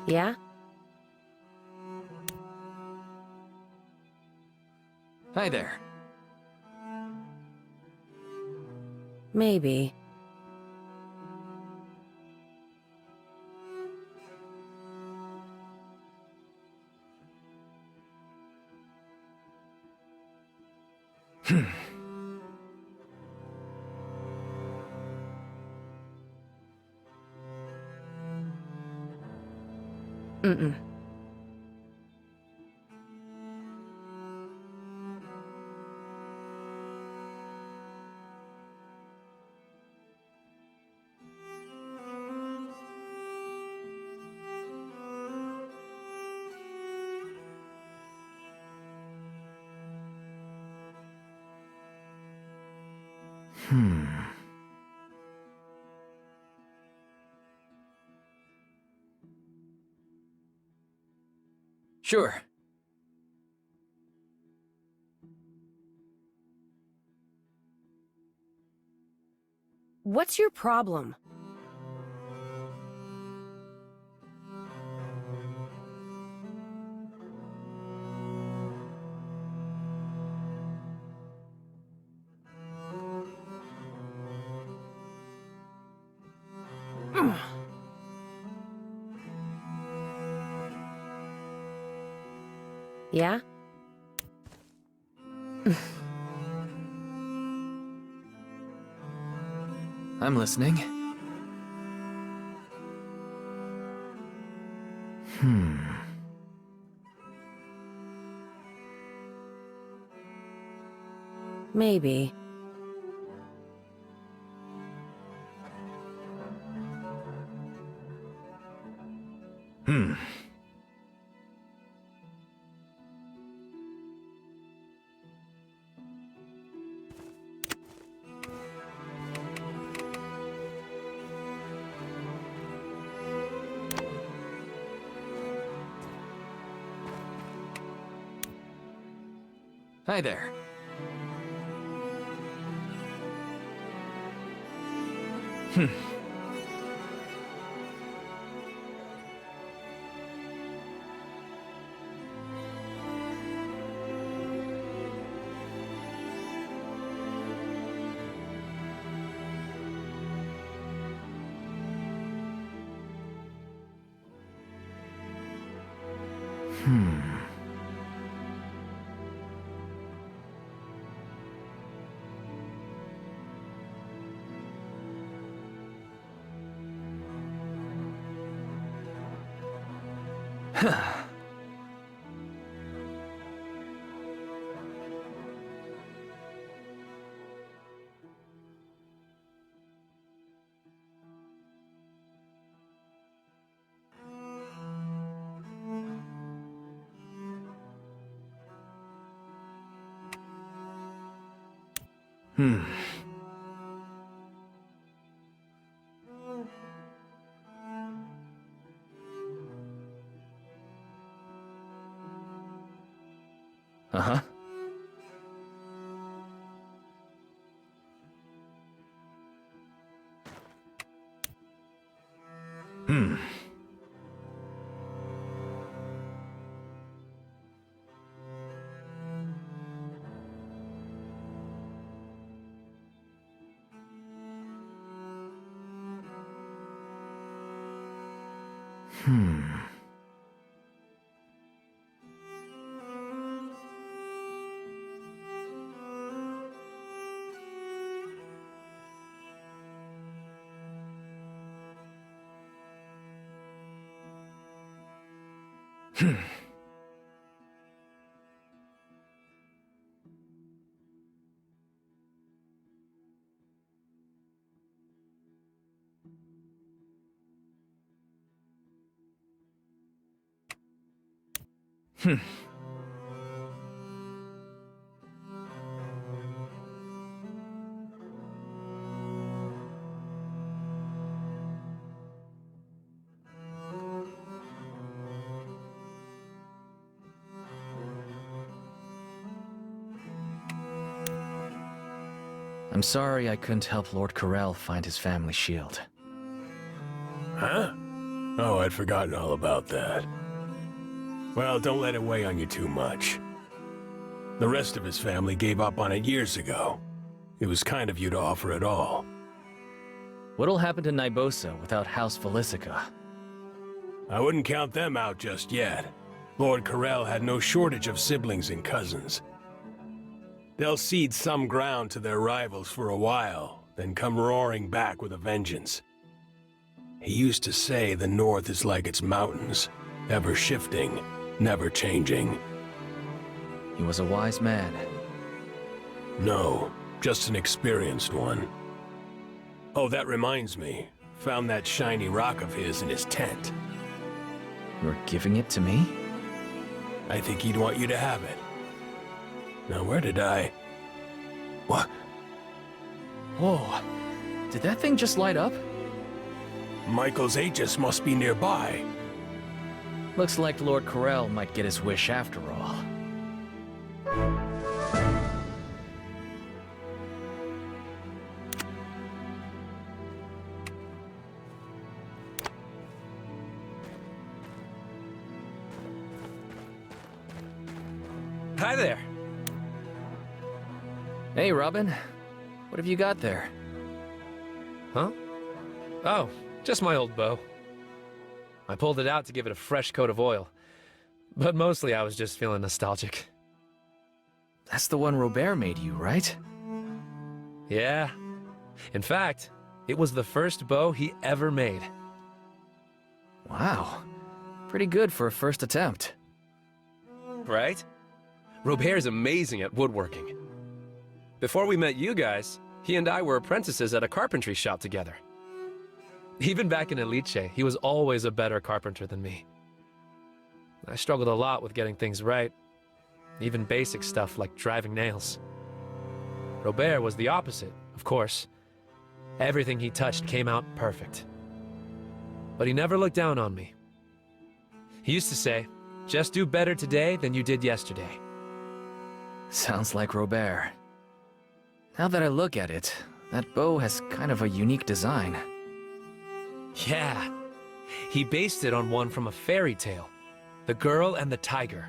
Yeah? Hi there. Maybe. Mm-mm. Sure. What's your problem? Yeah? I'm listening. Maybe. Hi there. Uh-huh. I'm sorry I couldn't help Lord Corell find his family shield. Huh? Oh, I'd forgotten all about that. Well, don't let it weigh on you too much. The rest of his family gave up on it years ago. It was kind of you to offer it all. What'll happen to Nybosa without House Felicica? I wouldn't count them out just yet. Lord Corell had no shortage of siblings and cousins. They'll cede some ground to their rivals for a while, then come roaring back with a vengeance. He used to say the North is like its mountains, ever shifting, never changing. He was a wise man. No, just an experienced one. Oh, that reminds me. Found that shiny rock of his in his tent. You're giving it to me? I think he'd want you to have it. Now, where did I... What? Whoa. Did that thing just light up? Michael's Aegis must be nearby. Looks like Lord Corell might get his wish after all. Hi there. Hey, Robin. What have you got there? Huh? Oh, just my old bow. I pulled it out to give it a fresh coat of oil. But mostly I was just feeling nostalgic. That's the one Robert made you, right? Yeah. In fact, it was the first bow he ever made. Wow. Pretty good for a first attempt. Right? Robert's amazing at woodworking. Before we met you guys, he and I were apprentices at a carpentry shop together. Even back in Elite, he was always a better carpenter than me. I struggled a lot with getting things right, even basic stuff like driving nails. Robert was the opposite, of course. Everything he touched came out perfect. But he never looked down on me. He used to say, just do better today than you did yesterday. Sounds like Robert. Now that I look at it, that bow has kind of a unique design. Yeah. He based it on one from a fairy tale. The Girl and the Tiger.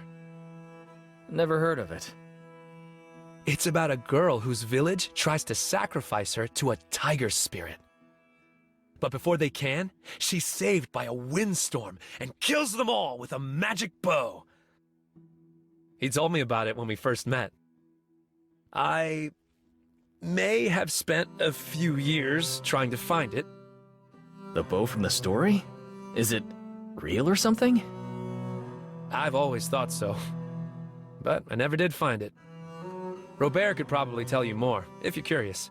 Never heard of it. It's about a girl whose village tries to sacrifice her to a tiger spirit. But before they can, she's saved by a windstorm and kills them all with a magic bow. He told me about it when we first met. I may have spent a few years trying to find it. The bow from the story? Is it real or something? I've always thought so, but I never did find it. Robert could probably tell you more, if you're curious.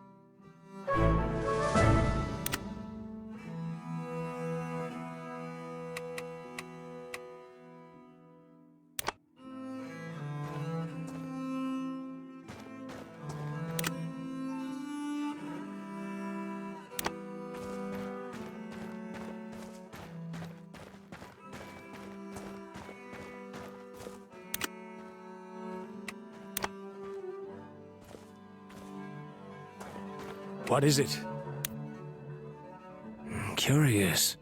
What is it? I'm curious.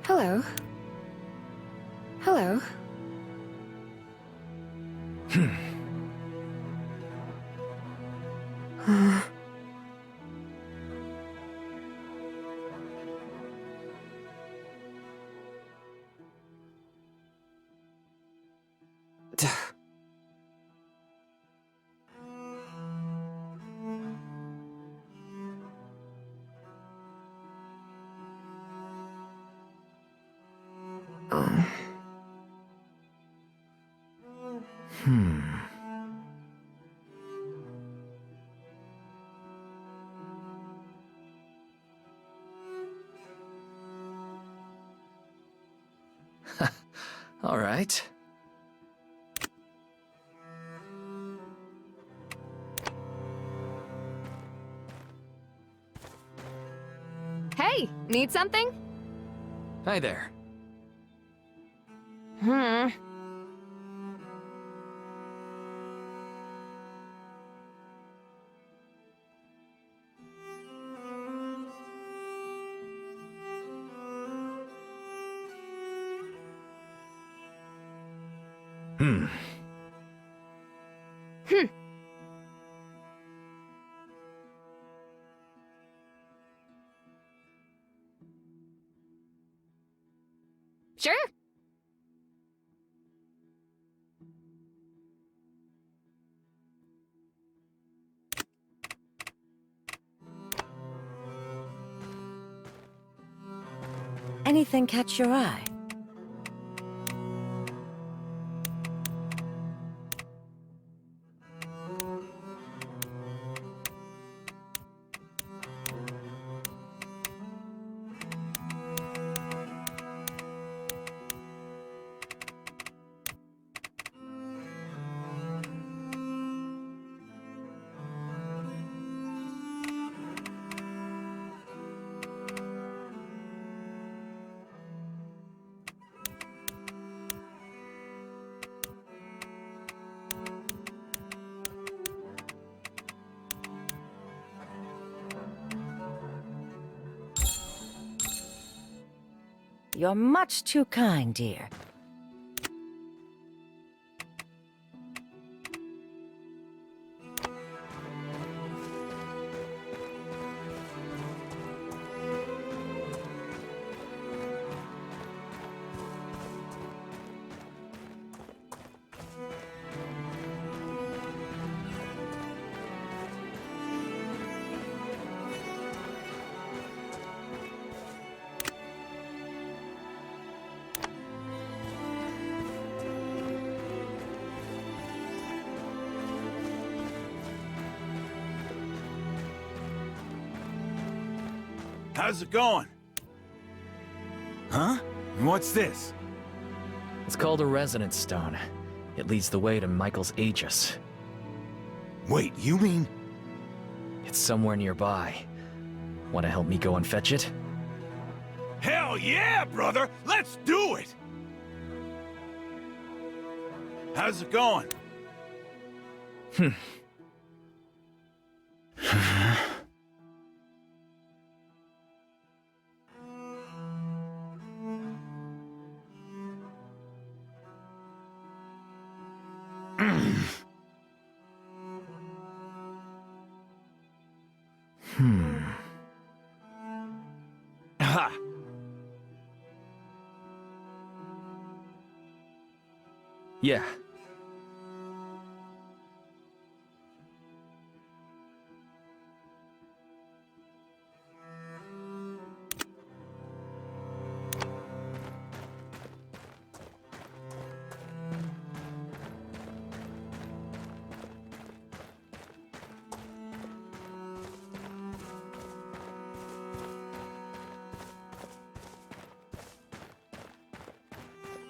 Hello. Hello. Hey, need something? Hi there. Hmm. Hmm. Hmm. Sure. Anything catch your eye? You're much too kind, dear. How's it going? Huh? What's this? It's called a resonance stone. It leads the way to Michael's Aegis. Wait, you mean... It's somewhere nearby. Want to help me go and fetch it? Hell yeah, brother! Let's do it! How's it going? Ha! Yeah.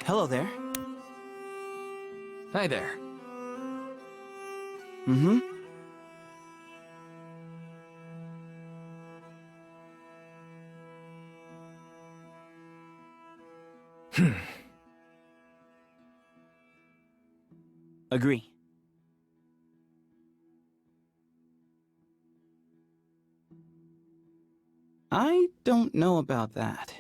Hello there. Hi there. Mm-hmm. Agree. I don't know about that.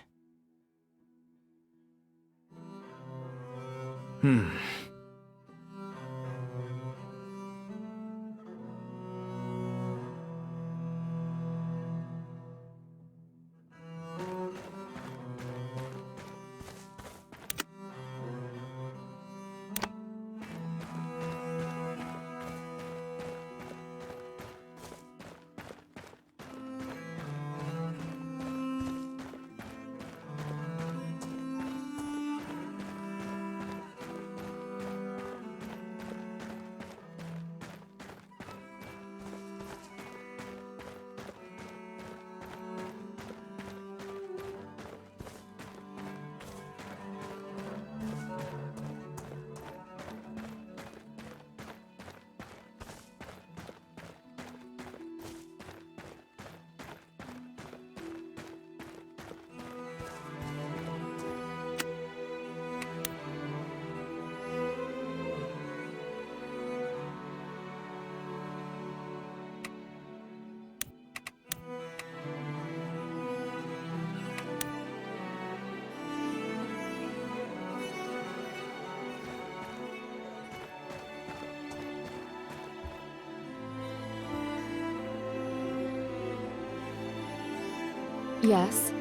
Yes.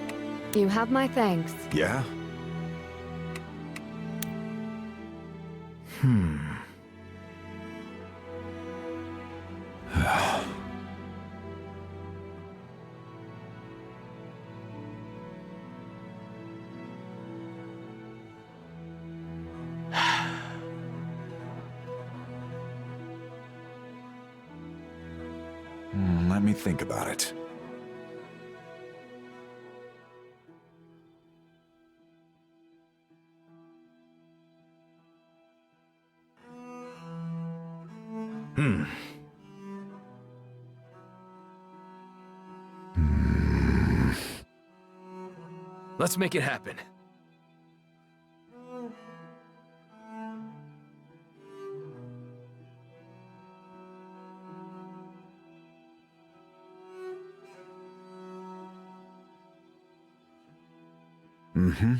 You have my thanks. Yeah? Let me think about it. Let's make it happen. Mm-hmm.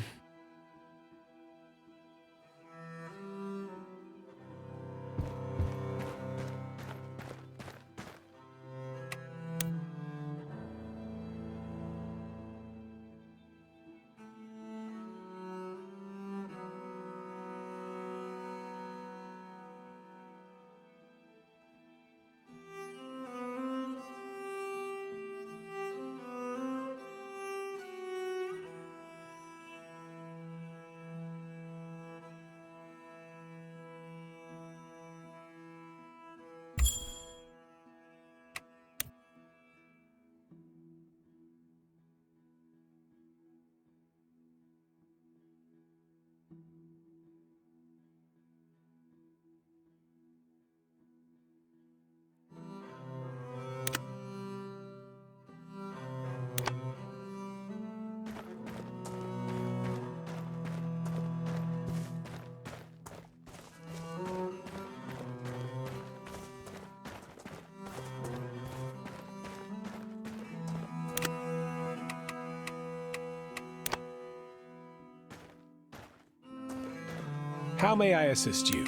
How may I assist you?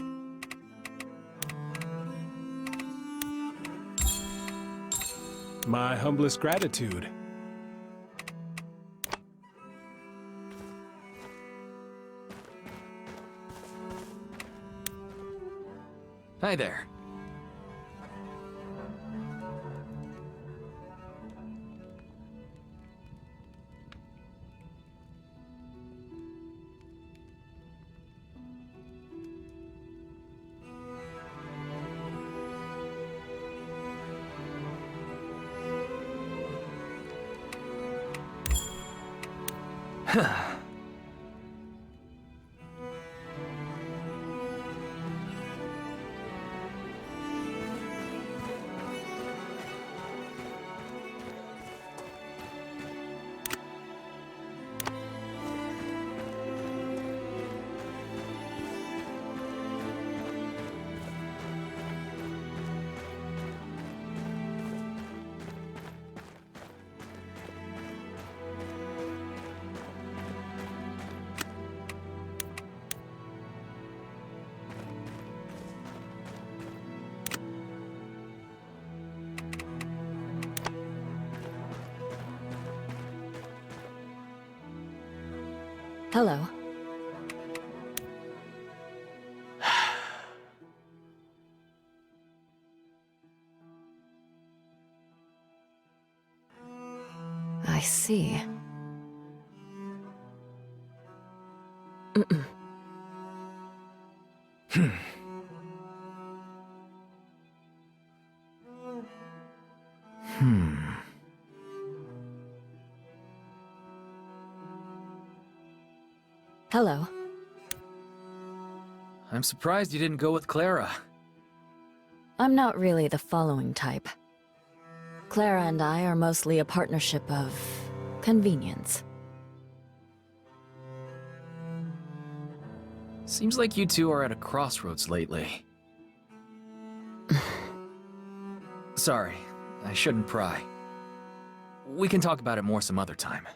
My humblest gratitude. Hi there. Hello. I see. Hello. I'm surprised you didn't go with Clara. I'm not really the following type. Clara and I are mostly a partnership of convenience. Seems like you two are at a crossroads lately. Sorry, I shouldn't pry. We can talk about it more some other time.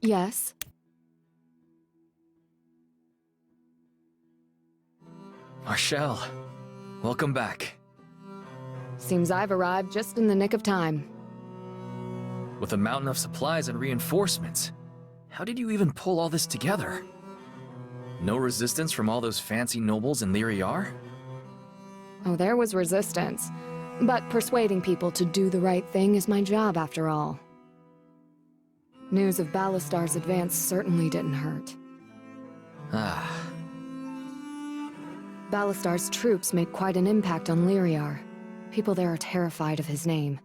Yes? Marshall, welcome back. Seems I've arrived just in the nick of time. With a mountain of supplies and reinforcements, how did you even pull all this together? No resistance from all those fancy nobles in Lyriar? Oh, there was resistance. But persuading people to do the right thing is my job, after all. News of Ballastar's advance certainly didn't hurt. Ah. Ballastar's troops made quite an impact on Lyriar. People there are terrified of his name.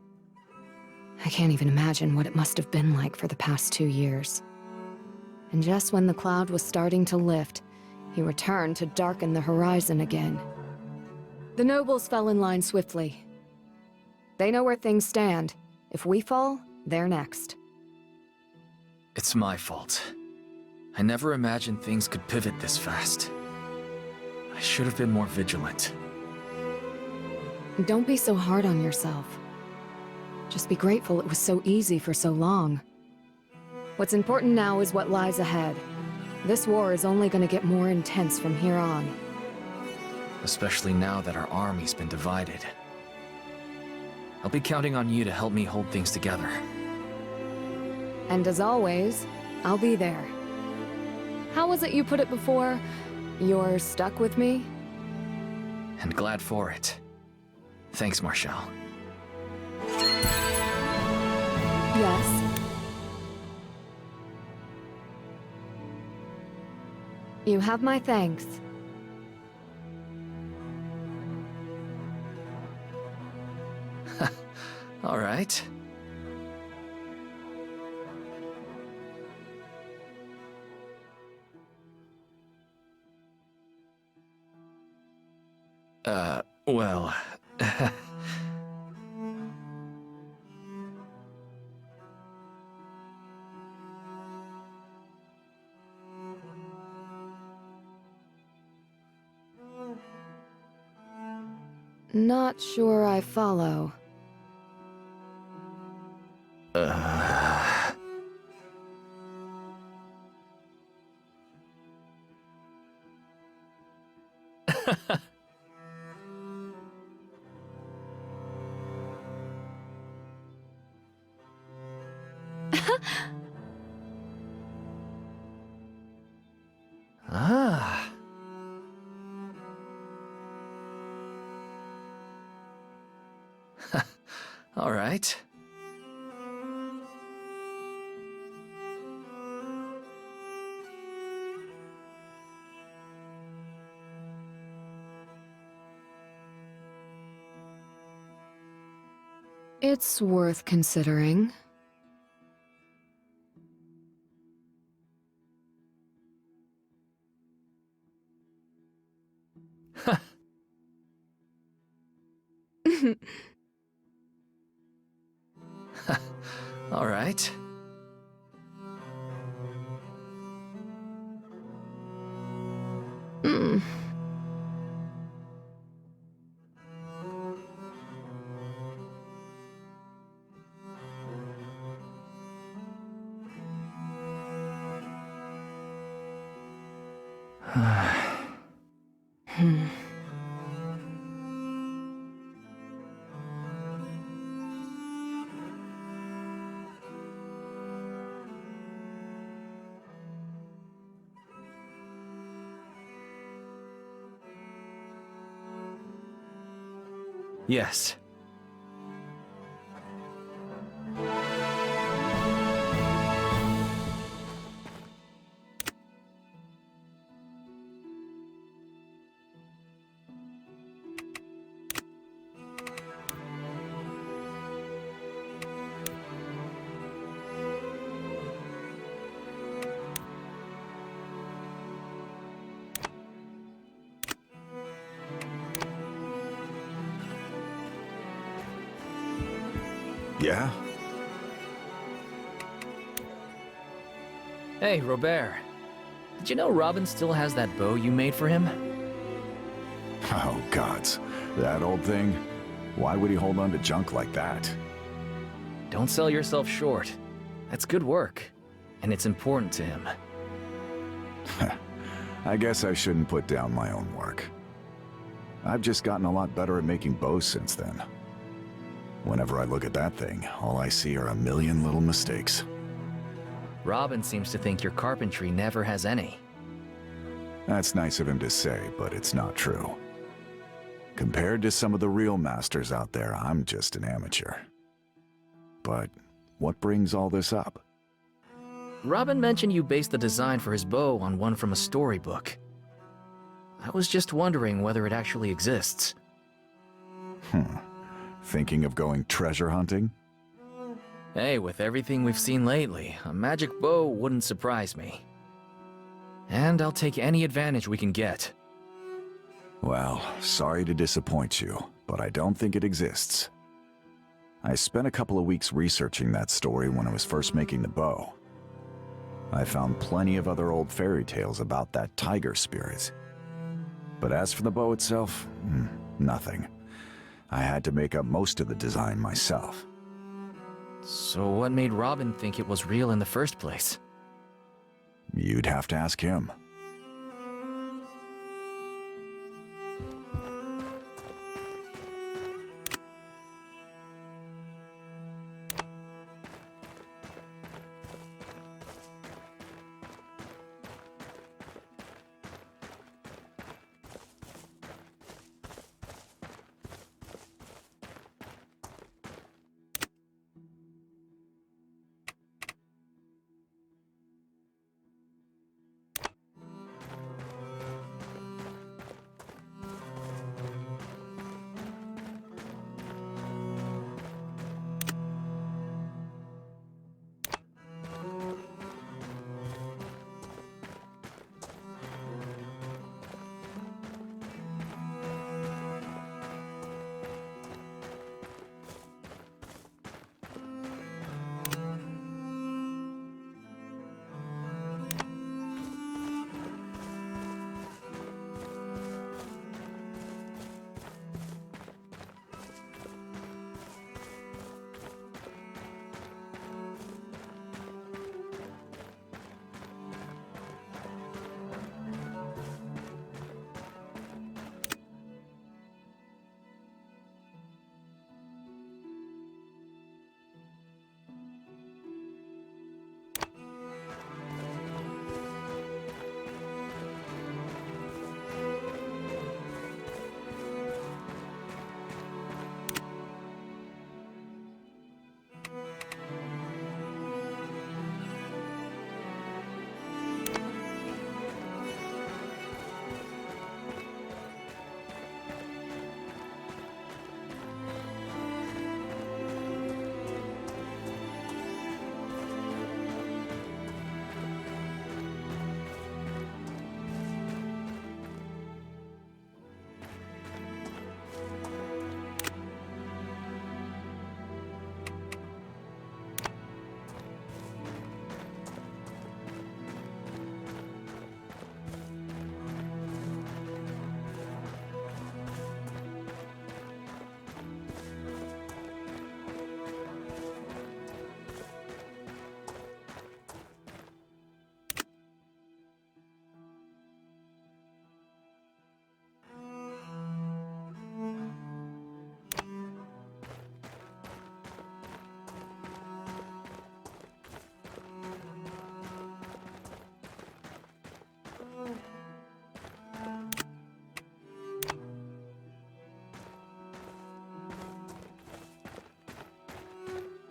I can't even imagine what it must have been like for the past 2 years. And just when the cloud was starting to lift, he returned to darken the horizon again. The nobles fell in line swiftly. They know where things stand. If we fall, they're next. It's my fault. I never imagined things could pivot this fast. I should have been more vigilant. Don't be so hard on yourself. Just be grateful it was so easy for so long. What's important now is what lies ahead. This war is only going to get more intense from here on. Especially now that our army's been divided. I'll be counting on you to help me hold things together. And as always, I'll be there. How was it you put it before? You're stuck with me? And glad for it. Thanks, Marshall. Yes. You have my thanks. All right. Well... Not sure I follow. Ah. All right. It's worth considering. All right. Yes. Yeah? Hey, Robert. Did you know Robin still has that bow you made for him? Oh, gods. That old thing? Why would he hold on to junk like that? Don't sell yourself short. That's good work. and it's important to him. I guess I shouldn't put down my own work. I've just gotten a lot better at making bows since then. Whenever I look at that thing, all I see are a million little mistakes. Robin seems to think your carpentry never has any. That's nice of him to say, but it's not true. Compared to some of the real masters out there, I'm just an amateur. But what brings all this up? Robin mentioned you based the design for his bow on one from a storybook. I was just wondering whether it actually exists. Thinking of going treasure hunting? Hey, with everything we've seen lately, a magic bow wouldn't surprise me. And I'll take any advantage we can get. Well, sorry to disappoint you, but I don't think it exists. I spent a couple of weeks researching that story when I was first making the bow. I found plenty of other old fairy tales about that tiger spirit. But as for the bow itself, nothing. I had to make up most of the design myself. So what made Robin think it was real in the first place? You'd have to ask him.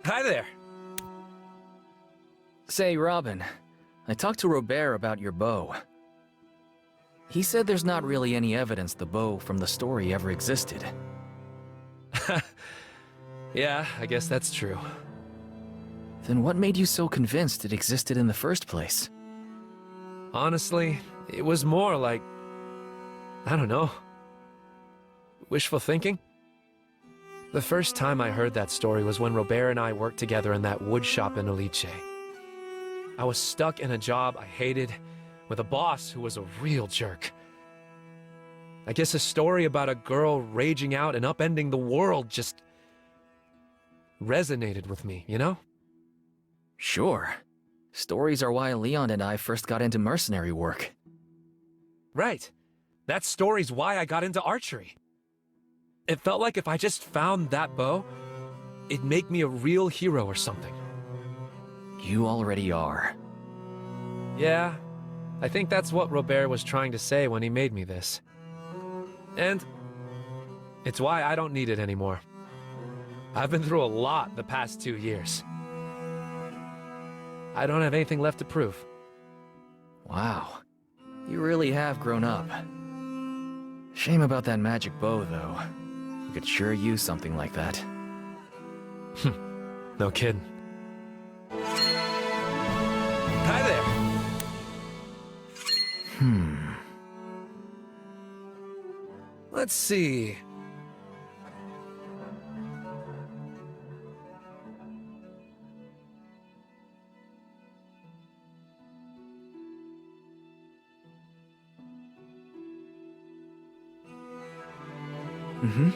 Hi there. Say, Robin, I talked to Robert about your bow. He said there's not really any evidence the bow from the story ever existed. Yeah, I guess that's true. Then what made you so convinced it existed in the first place? Honestly, it was more like, I don't know, wishful thinking? The first time I heard that story was when Robert and I worked together in that wood shop in Eidolons. I was stuck in a job I hated, with a boss who was a real jerk. I guess a story about a girl raging out and upending the world just resonated with me, you know? Sure. Stories are why Leon and I first got into mercenary work. Right. That story's why I got into archery. It felt like if I just found that bow, it'd make me a real hero or something. You already are. Yeah, I think that's what Robert was trying to say when he made me this. And it's why I don't need it anymore. I've been through a lot the past 2 years. I don't have anything left to prove. Wow. You really have grown up. Shame about that magic bow, though. You could sure use something like that. No kidding. Hi there! Let's see. Mm-hmm.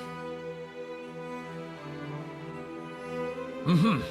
Mm-hmm.